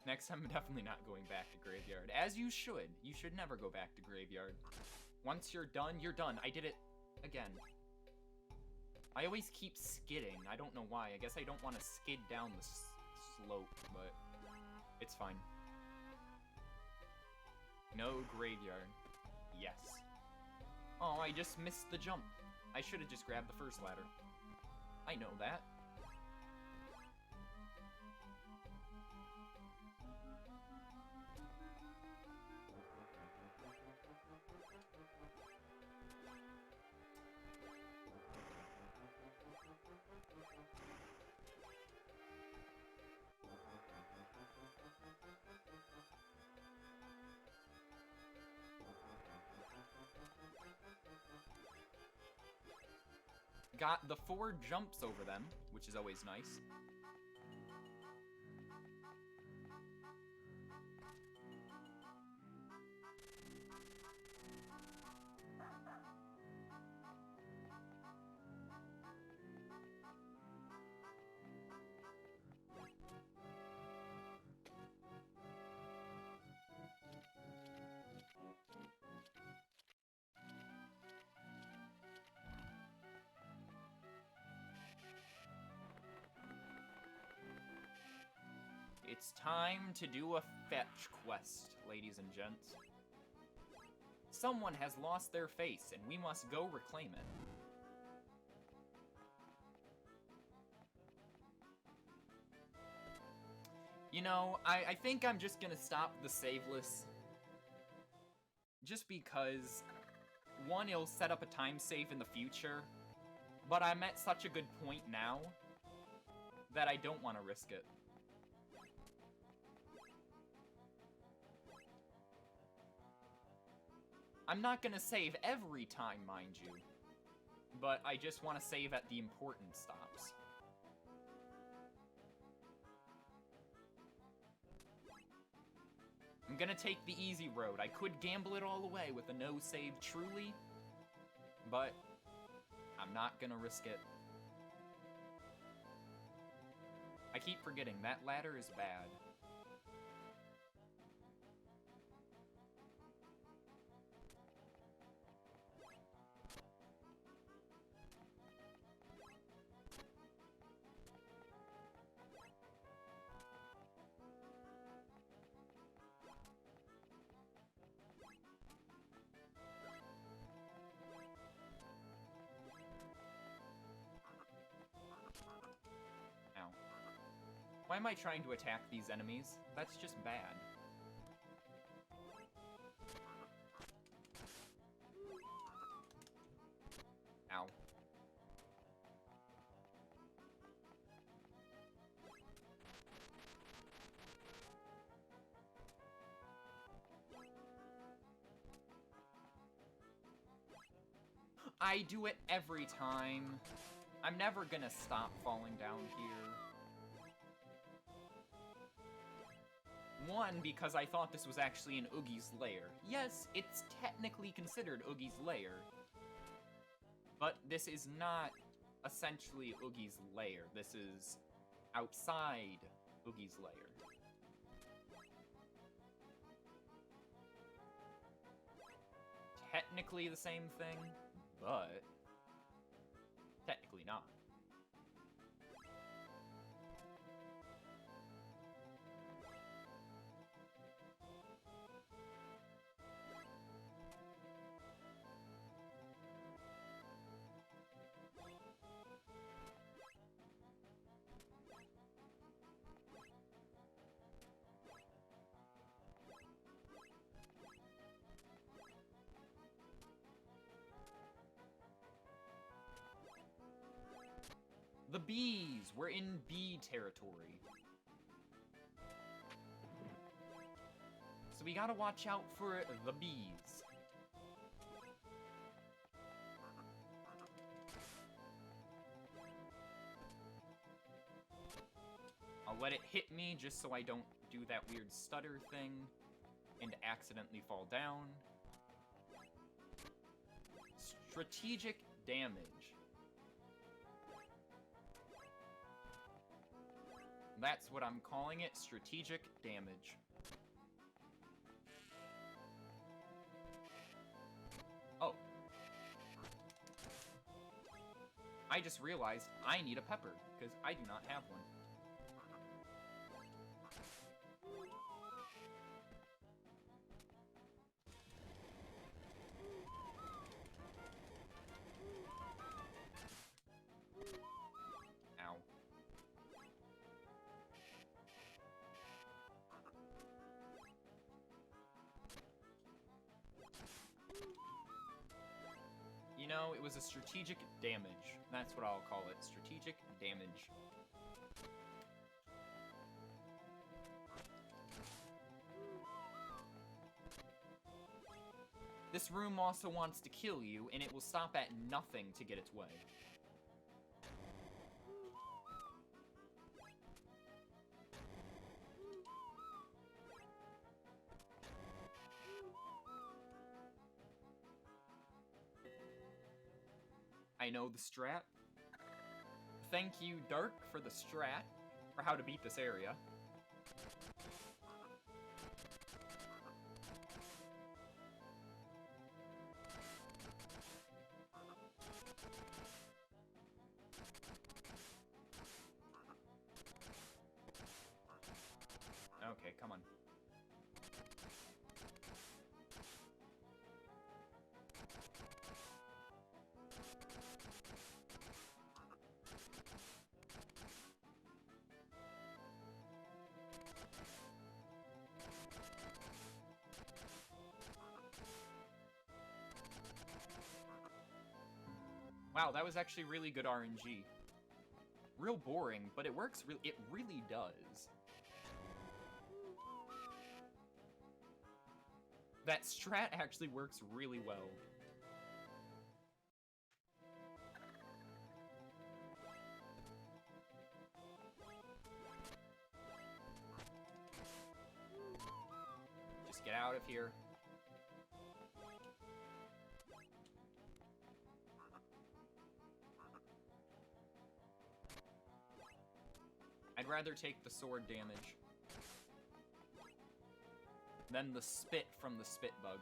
Next time, I'm definitely not going back to graveyard. As you should. You should never go back to graveyard. Once you're done, you're done. I did it again. I always keep skidding. I don't know why. I guess I don't want to skid down the slope, but it's fine. No graveyard. Yes. Oh, I just missed the jump. I should have just grabbed the first ladder. I know that. Got the 4 jumps over them, which is always nice. It's time to do a fetch quest, ladies and gents. Someone has lost their face, and we must go reclaim it. You know, I think I'm just gonna stop the saveless. Just because, one, it'll set up a time save in the future, but I'm at such a good point now that I don't want to risk it. I'm not gonna save every time, mind you, but I just want to save at the important stops. I'm gonna take the easy road. I could gamble it all away with a no save truly, but I'm not gonna risk it. I keep forgetting that ladder is bad. Why am I trying to attack these enemies? That's just bad. Ow. I do it every time. I'm never gonna stop falling down here. One, because I thought this was actually an Oogie's lair. Yes, it's technically considered Oogie's lair, but this is not essentially Oogie's lair. This is outside Oogie's lair. Technically the same thing, but technically not. The bees! We're in bee territory. So we gotta watch out for the bees. I'll let it hit me just so I don't do that weird stutter thing and accidentally fall down. Strategic damage. That's what I'm calling it, strategic damage. Oh. I just realized I need a pepper, because I do not have one. Ow. You know, it was a strategic damage. That's what I'll call it. Strategic damage. This room also wants to kill you, and it will stop at nothing to get its way. I know the strat. Thank you, Dark, for the strat, for how to beat this area. Okay, come on. Wow, that was actually really good RNG. Real boring, but it works. It really does. That strat actually works really well. Just get out of here. I'd rather take the sword damage than the spit from the spit bug.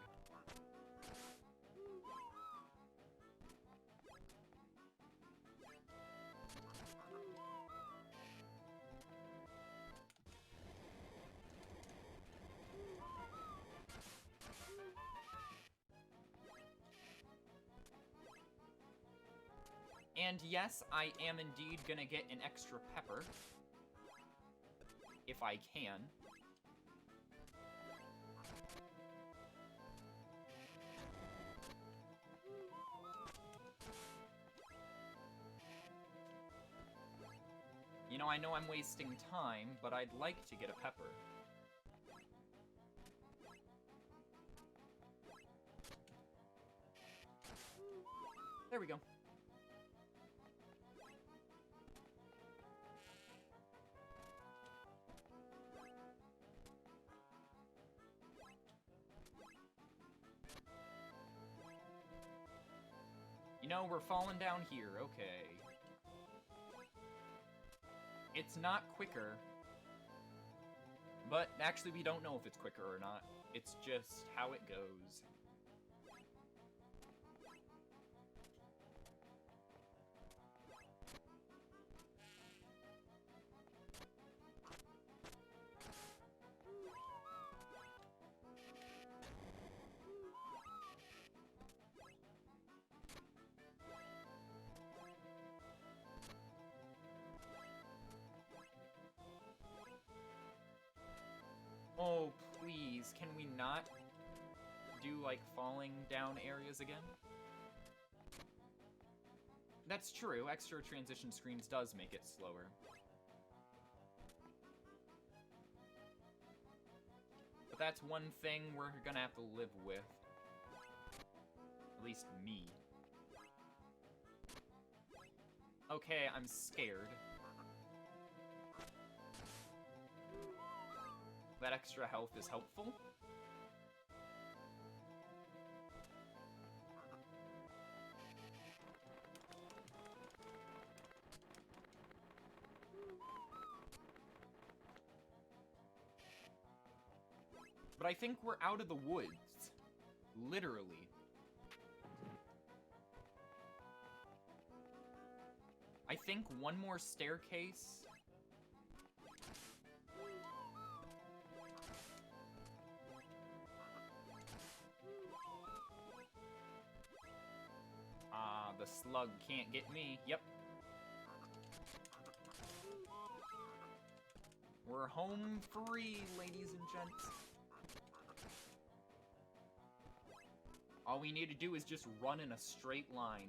And yes, I am indeed gonna get an extra pepper. If I can. You know, I know I'm wasting time, but I'd like to get a pepper. There we go. You know, we're falling down here, okay. It's not quicker. But actually, we don't know if it's quicker or not. It's just how it goes. Oh, please, can we not do, like, falling down areas again? That's true. Extra transition screens does make it slower. But that's one thing we're gonna have to live with. At least me. Okay, I'm scared. That extra health is helpful. But I think we're out of the woods. Literally. I think one more staircase. Ah, the slug can't get me. Yep. We're home free, ladies and gents. All we need to do is just run in a straight line.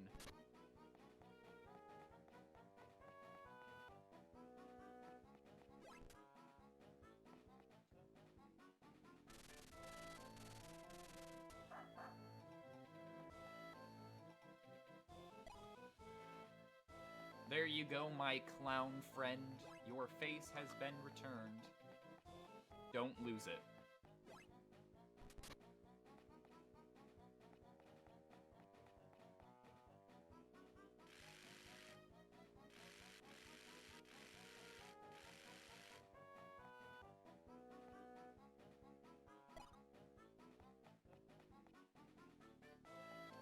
There you go, my clown friend. Your face has been returned. Don't lose it.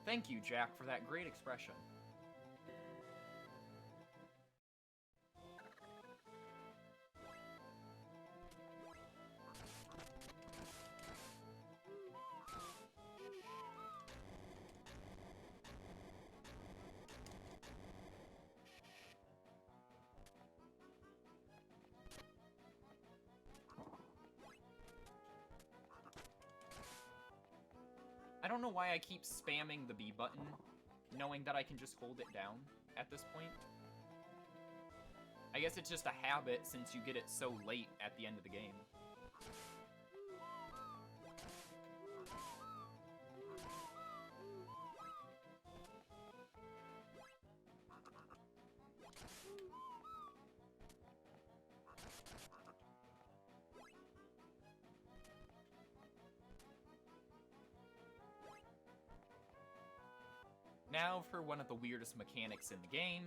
Thank you, Jack, for that great expression. I don't know why I keep spamming the B button, knowing that I can just hold it down at this point. I guess it's just a habit since you get it so late at the end of the game. Now for one of the weirdest mechanics in the game.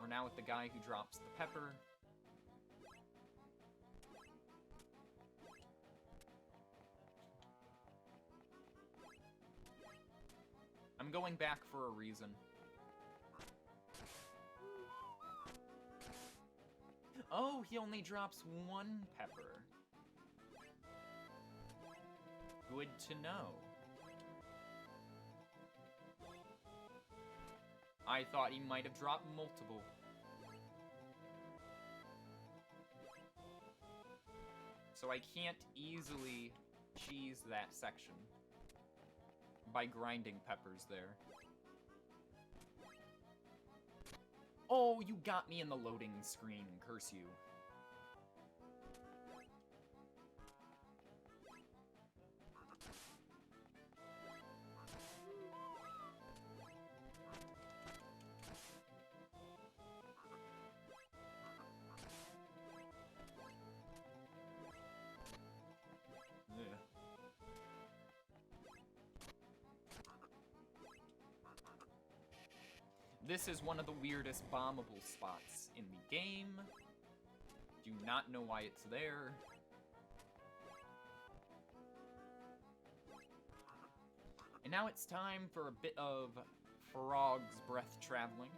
We're now with the guy who drops the pepper. I'm going back for a reason. Oh, he only drops one pepper. Good to know. I thought he might have dropped multiple. So I can't easily cheese that section by grinding peppers there. Oh, you got me in the loading screen, curse you. This is one of the weirdest bombable spots in the game. Do not know why it's there. And now it's time for a bit of frog's breath traveling.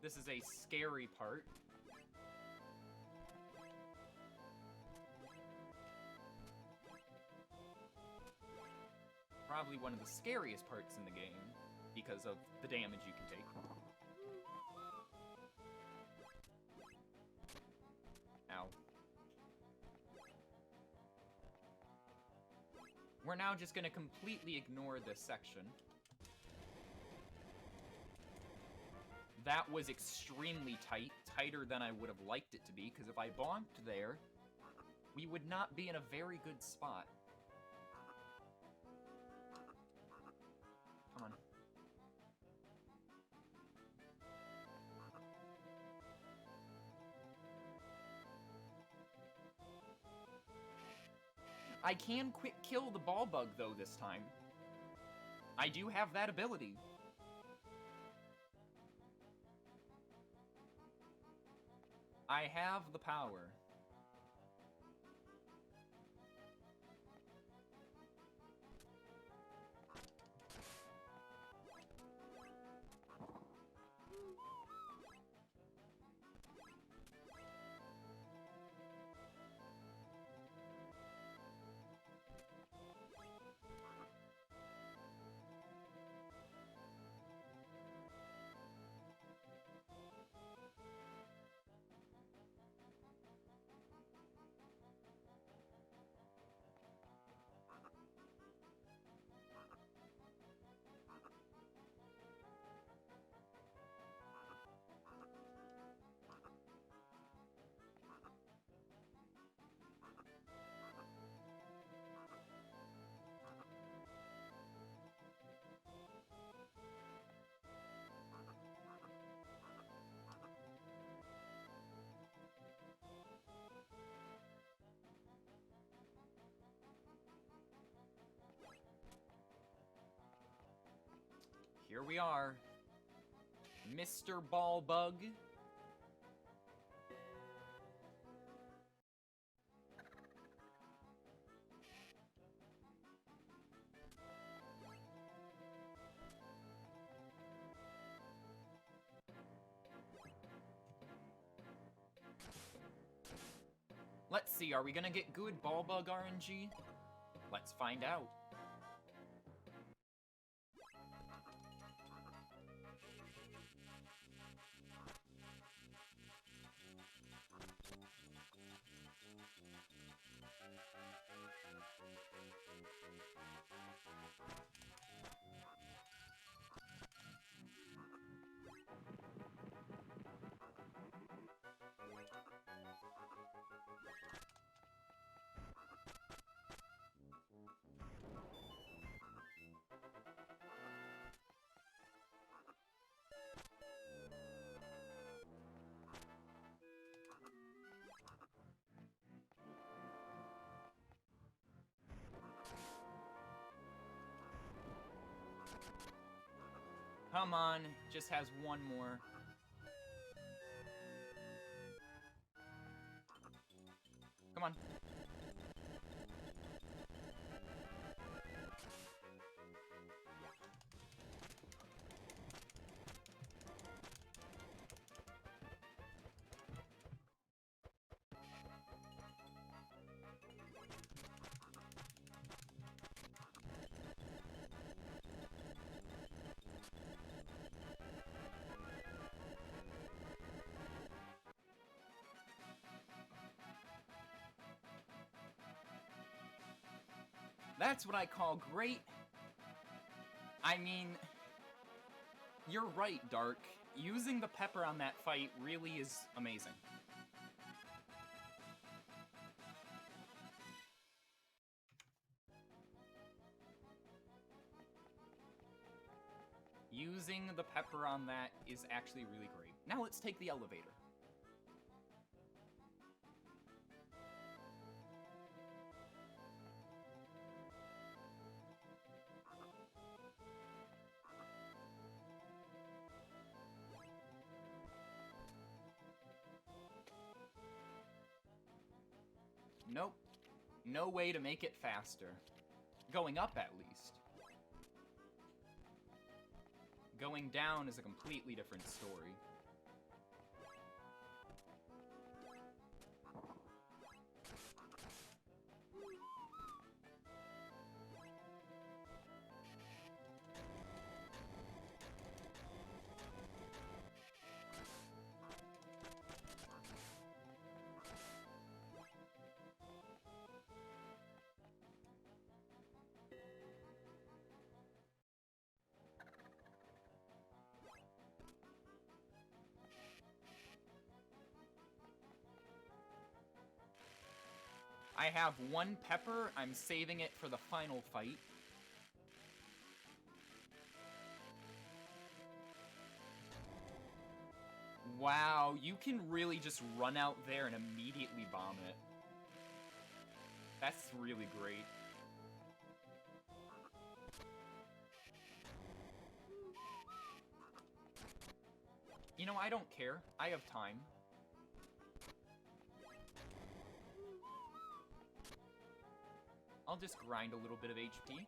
This is a scary part. Probably one of the scariest parts in the game because of the damage you can take. Ow. We're now just gonna completely ignore this section. That was extremely tight, tighter than I would have liked it to be, because if I bonked there, we would not be in a very good spot. Come on. I can quick kill the ball bug, though, this time. I do have that ability. I have the power. Here we are. Mr. Ball Bug. Let's see, are we gonna get good Ball Bug RNG? Let's find out. Come on, just has one more. Come on. That's what I call great. I mean, you're right, Dark. Using the pepper on that fight really is amazing. Using the pepper on that is actually really great. Now let's take the elevator. Nope. No way to make it faster. Going up, at least. Going down is a completely different story. I have one pepper. I'm saving it for the final fight. Wow, you can really just run out there and immediately bomb it. That's really great. You know, I don't care. I have time. I'll just grind a little bit of HP.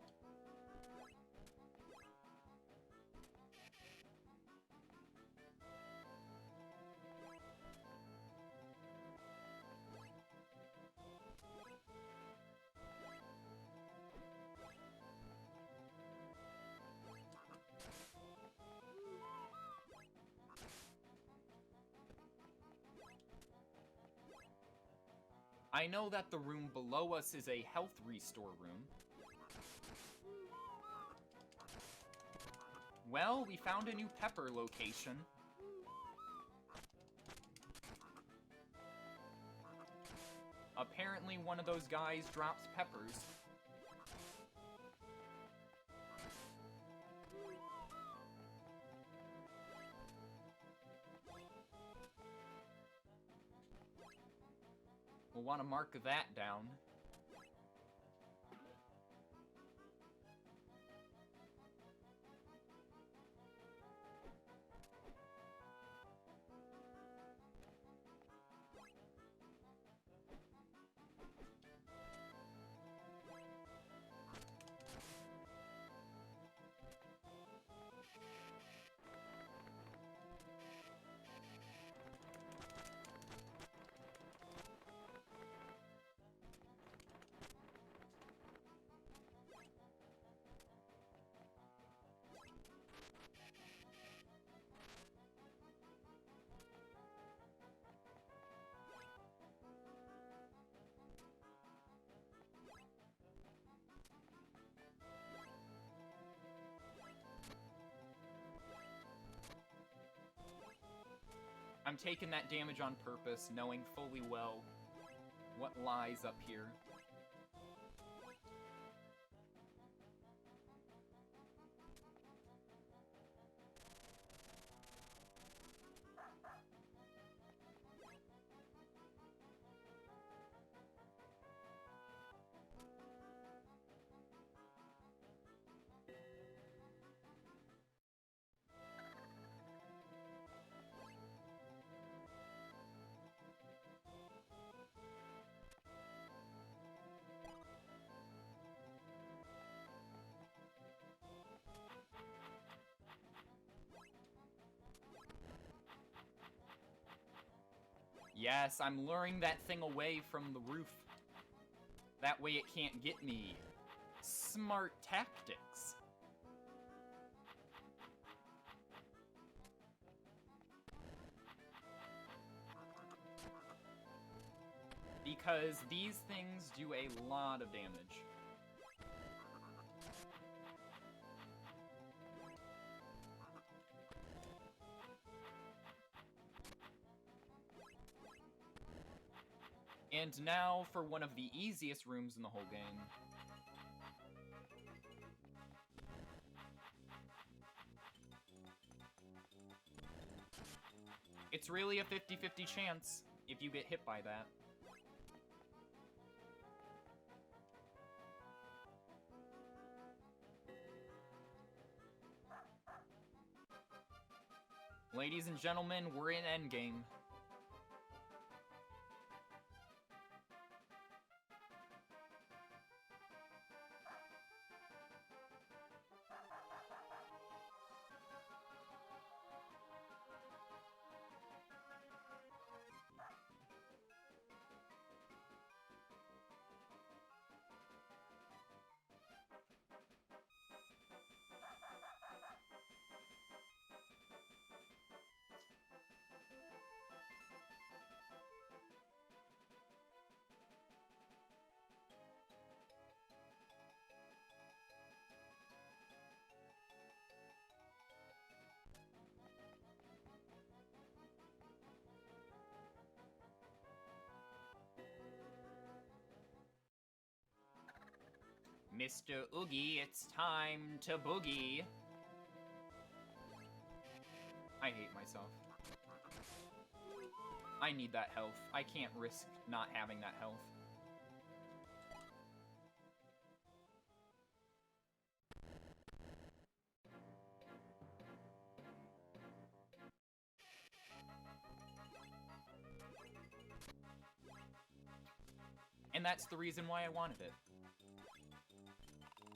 I know that the room below us is a health restore room. Well, we found a new pepper location. Apparently one of those guys drops peppers. We'll want to mark that down. I'm taking that damage on purpose, knowing fully well what lies up here. Yes, I'm luring that thing away from the roof. That way it can't get me. Smart tactics. Because these things do a lot of damage. And now for one of the easiest rooms in the whole game. It's really a 50-50 chance if you get hit by that. Ladies and gentlemen, we're in endgame. Mr. Oogie, it's time to boogie. I hate myself. I need that health. I can't risk not having that health. And that's the reason why I wanted it.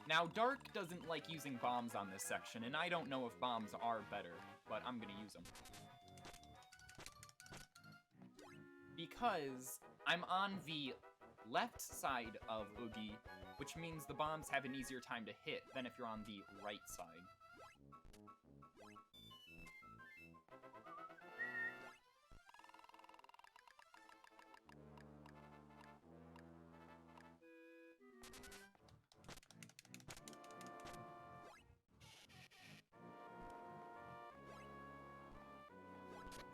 Now, Dark doesn't like using bombs on this section, and I don't know if bombs are better, but I'm gonna use them. Because I'm on the left side of Oogie, which means the bombs have an easier time to hit than if you're on the right side.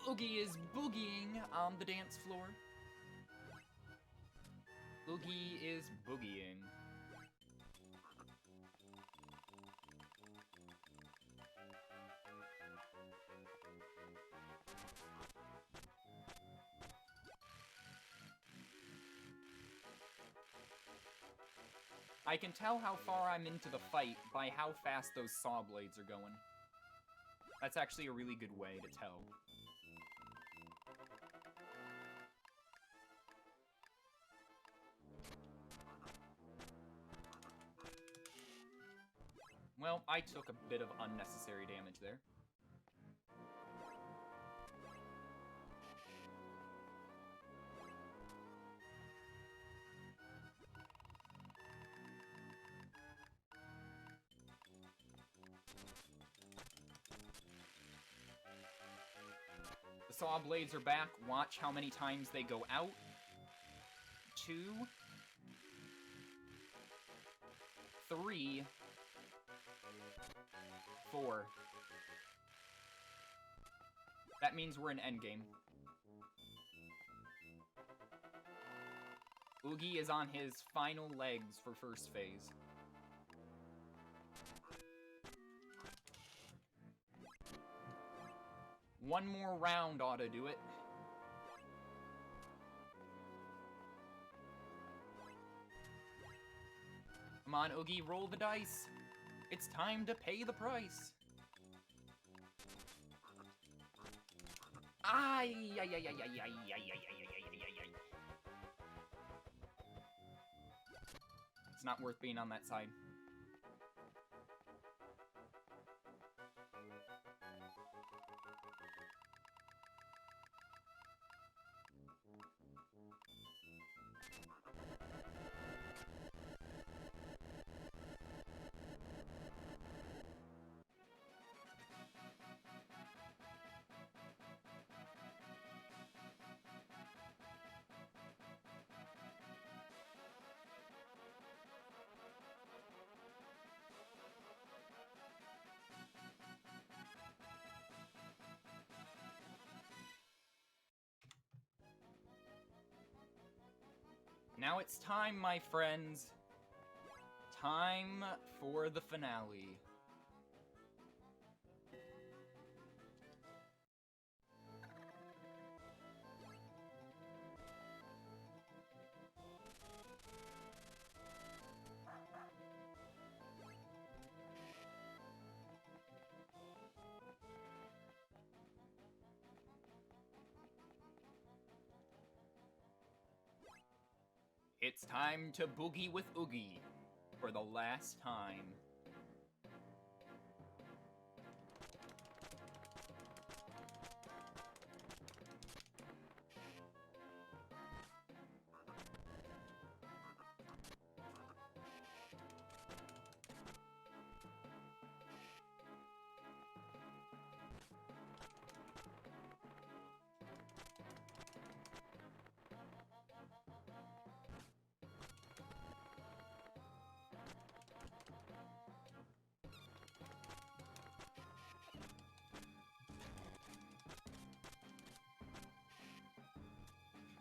Oogie is boogieing on the dance floor. Oogie is boogieing. I can tell how far I'm into the fight by how fast those saw blades are going. That's actually a really good way to tell. Well, I took a bit of unnecessary damage there. The saw blades are back. Watch how many times they go out. 2, 3, 4. That means we're in endgame. Oogie is on his final legs for first phase. One more round ought to do it. Come on, Oogie, roll the dice. It's time to pay the price. Ay, ay, ay, ay, ay, ay, ay, ay, ay, ay. It's not worth being on that side. Now it's time, my friends. Time for the finale. It's time to boogie with Oogie for the last time.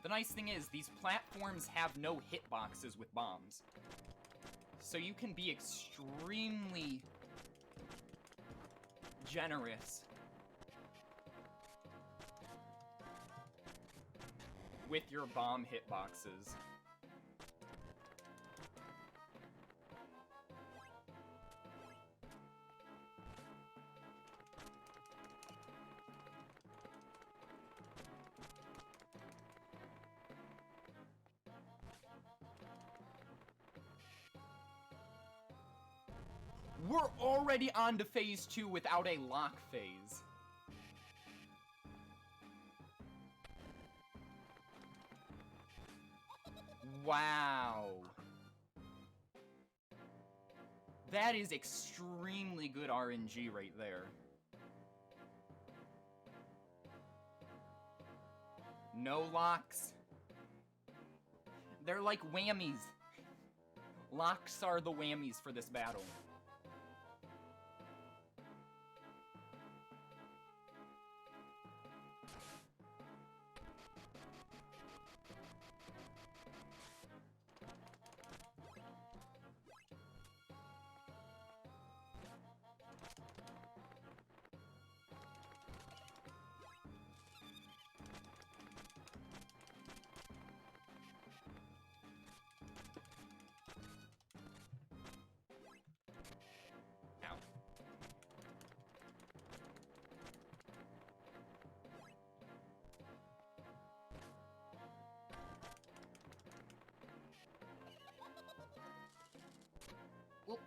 The nice thing is, these platforms have no hitboxes with bombs. So you can be extremely generous with your bomb hitboxes. We're already on to phase 2 without a lock phase. Wow. That is extremely good RNG right there. No locks. They're like whammies. Locks are the whammies for this battle. Ow. Whoops.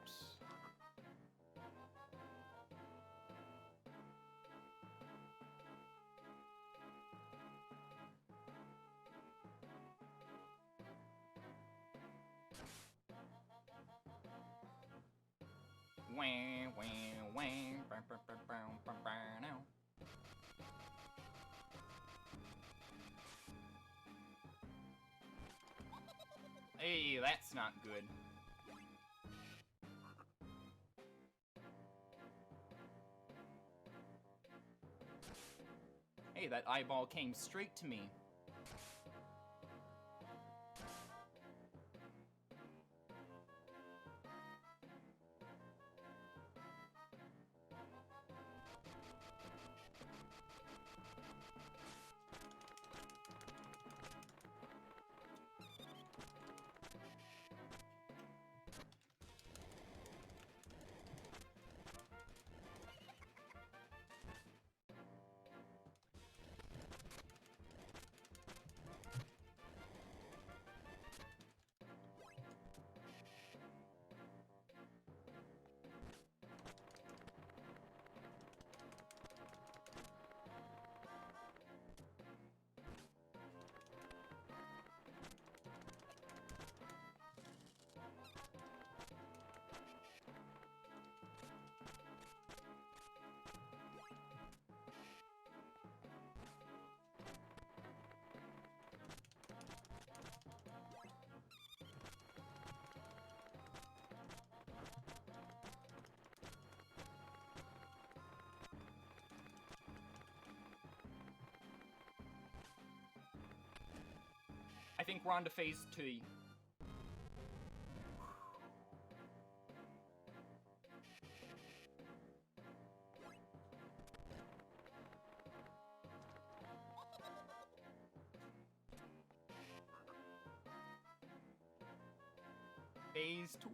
Wah, wah, wah, bow, bow, bow, bow, bow, bow, now. Hey, that's not good. Hey, that eyeball came straight to me. I think we're on to phase 2. Phase 2.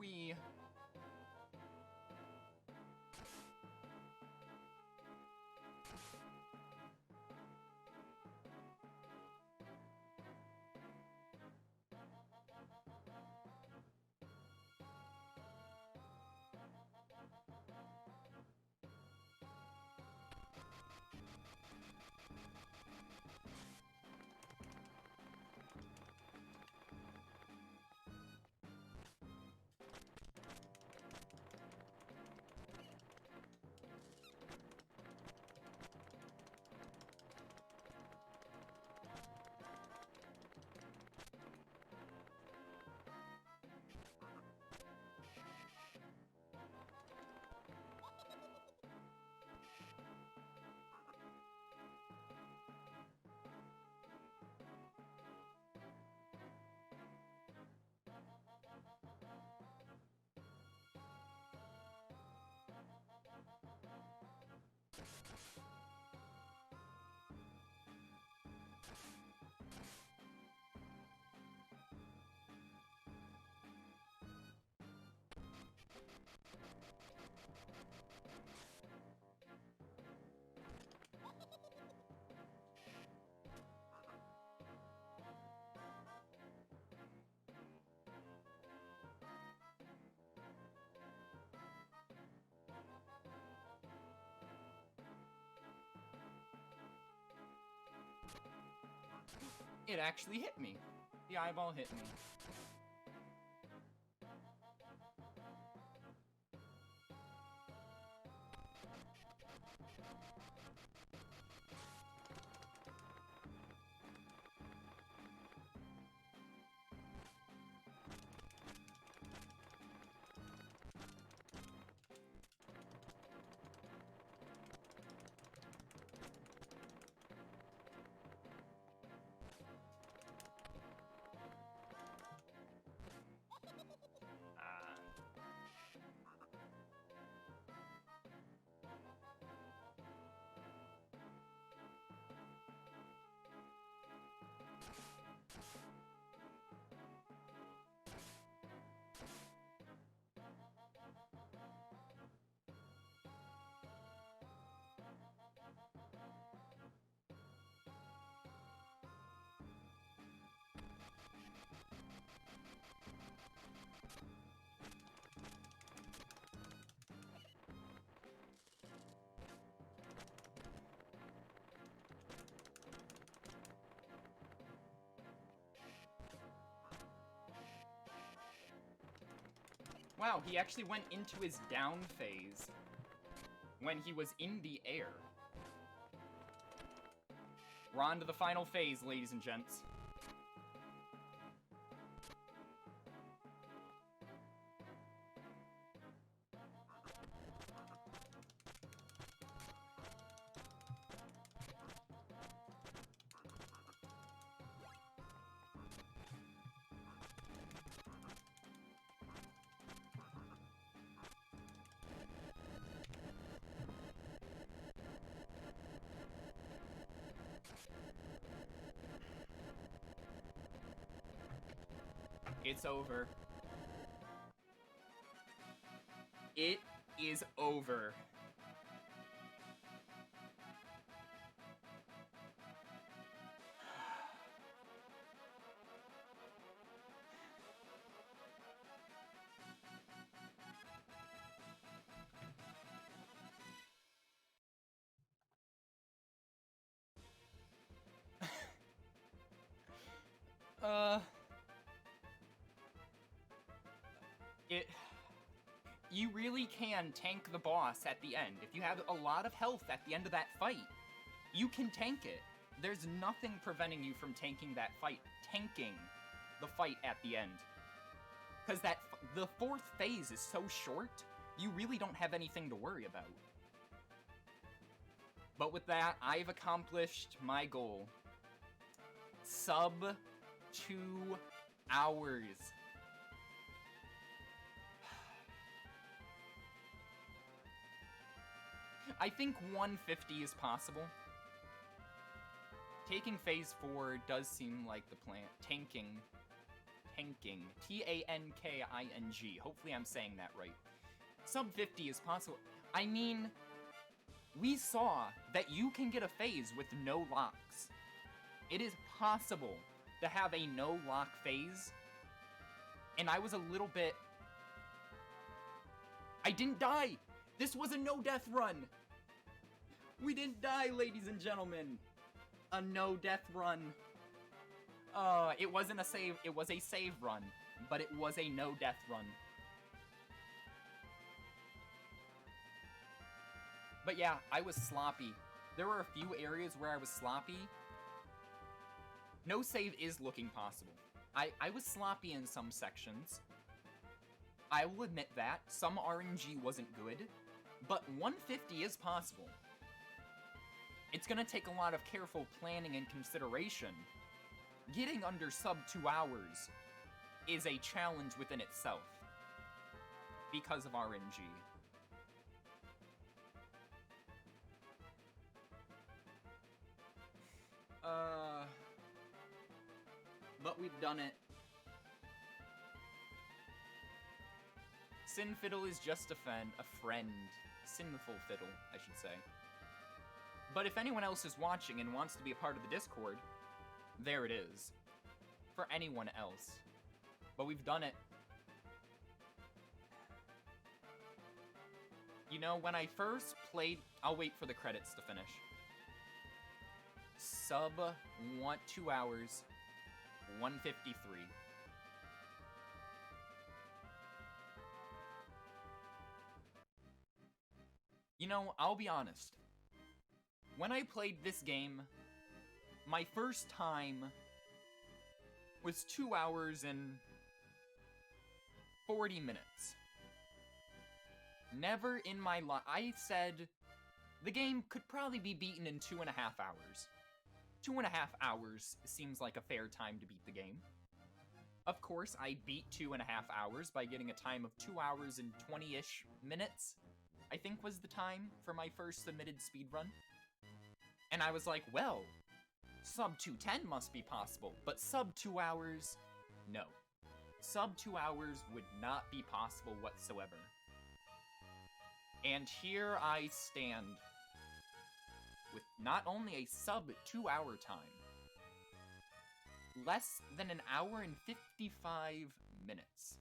It actually hit me. The eyeball hit me. Wow, he actually went into his down phase when he was in the air. We're on to the final phase, ladies and gents. It's over. It is over. You really can tank the boss at the end. If you have a lot of health at the end of that fight, you can tank it. There's nothing preventing you from tanking that fight. Tanking the fight at the end. Because the fourth phase is so short, you really don't have anything to worry about. But with that, I've accomplished my goal. Sub 2 hours. I think 150 is possible. Taking phase 4 does seem like the plan. Tanking. T-A-N-K-I-N-G. Hopefully I'm saying that right. Sub 50 is possible. I mean, we saw that you can get a phase with no locks. It is possible to have a no-lock phase. And I was a little bit... I didn't die! This was a no-death run! We didn't die, ladies and gentlemen! A no-death run. It wasn't a save, it was a save run, but it was a no-death run. But yeah, I was sloppy. There were a few areas where I was sloppy. No save is looking possible. I was sloppy in some sections. I will admit that. Some RNG wasn't good, but 150 is possible. It's gonna take a lot of careful planning and consideration. Getting under sub 2 hours is a challenge within itself because of RNG. But we've done it. Sin Fiddle is just a friend. Sinful Fiddle, I should say. But if anyone else is watching and wants to be a part of the Discord, there it is. For anyone else. But we've done it. You know, when I first played... I'll wait for the credits to finish. Sub 2 hours. 153. You know, I'll be honest. When I played this game, my first time was 2 hours and 40 minutes. Never in my life. I said the game could probably be beaten in 2.5 hours. 2.5 hours seems like a fair time to beat the game. Of course, I beat 2.5 hours by getting a time of 2 hours and 20-ish minutes, I think was the time for my first submitted speedrun. And I was like, well, sub 210 must be possible, but sub 2 hours, no. Sub 2 hours would not be possible whatsoever. And here I stand with not only a sub 2 hour time, less than an hour and 55 minutes.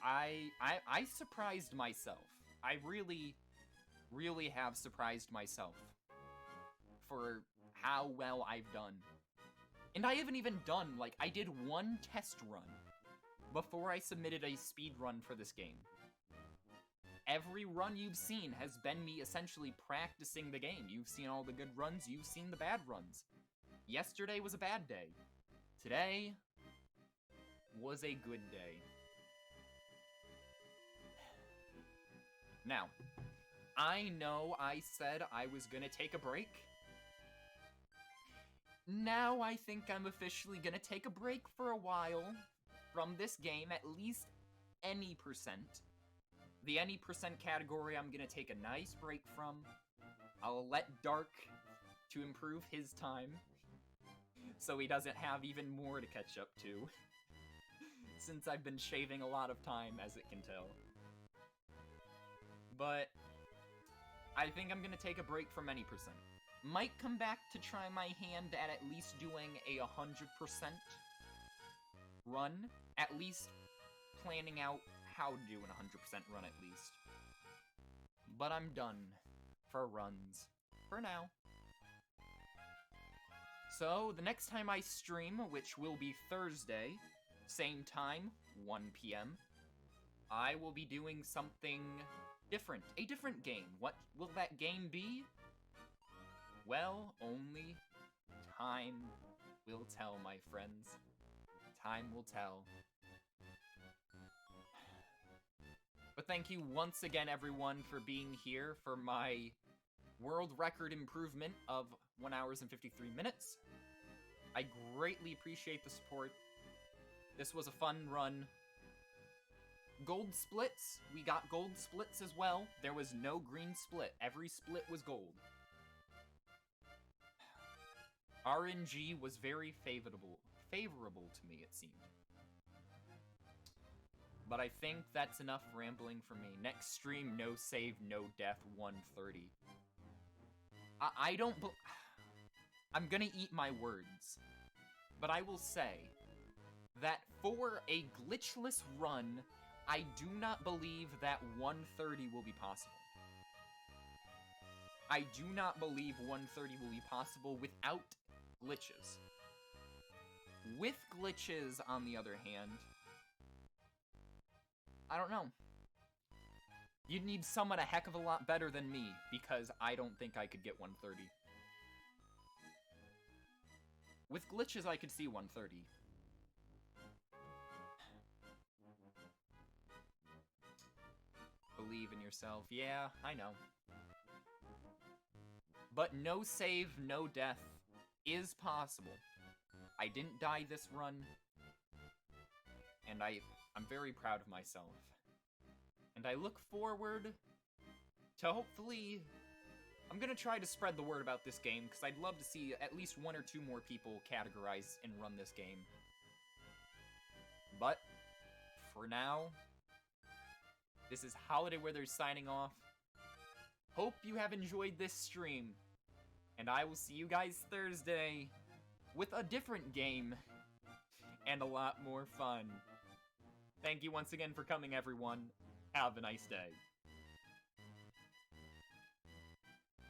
I surprised myself. I really have surprised myself for how well I've done. And I haven't even done, like, I did one test run before I submitted a speed run for this game. Every run you've seen has been me essentially practicing the game. You've seen all the good runs, you've seen the bad runs. Yesterday was a bad day. Today was a good day. Now, I know I said I was gonna take a break. Now I think I'm officially gonna take a break for a while from this game, at least any percent. The any percent category I'm gonna take a nice break from. I'll let Dark to improve his time, so he doesn't have even more to catch up to, since I've been shaving a lot of time, as it can tell. But I think I'm gonna take a break from any percent. Might come back to try my hand at least doing a 100% run. At least planning out how to do an 100% run at least. But I'm done for runs. For now. So, the next time I stream, which will be Thursday, same time, 1 p.m., I will be doing something different. A different game. What will that game be? Well, only time will tell, my friends. Time will tell. But thank you once again, everyone, for being here for my world record improvement of 1 hour and 53 minutes. I greatly appreciate the support. This was a fun run. Gold splits. We got gold splits as well. There was no green split. Every split was gold. RNG was very favorable to me, it seemed. But I think that's enough rambling for me. Next stream, no save, no death, 130. I'm gonna eat my words. But I will say that for a glitchless run, I do not believe that 130 will be possible. I do not believe 130 will be possible without glitches. With glitches, on the other hand, I don't know. You'd need someone a heck of a lot better than me, because I don't think I could get 130. With glitches, I could see 130. Believe in yourself. Yeah, I know. But no save, no death is possible. I didn't die this run, and I'm very proud of myself. And I look forward to hopefully... I'm gonna try to spread the word about this game, because I'd love to see at least 1 or 2 more people categorize and run this game. But, for now, this is Holiday Withers signing off. Hope you have enjoyed this stream, and I will see you guys Thursday with a different game and a lot more fun. Thank you once again for coming, everyone. Have a nice day.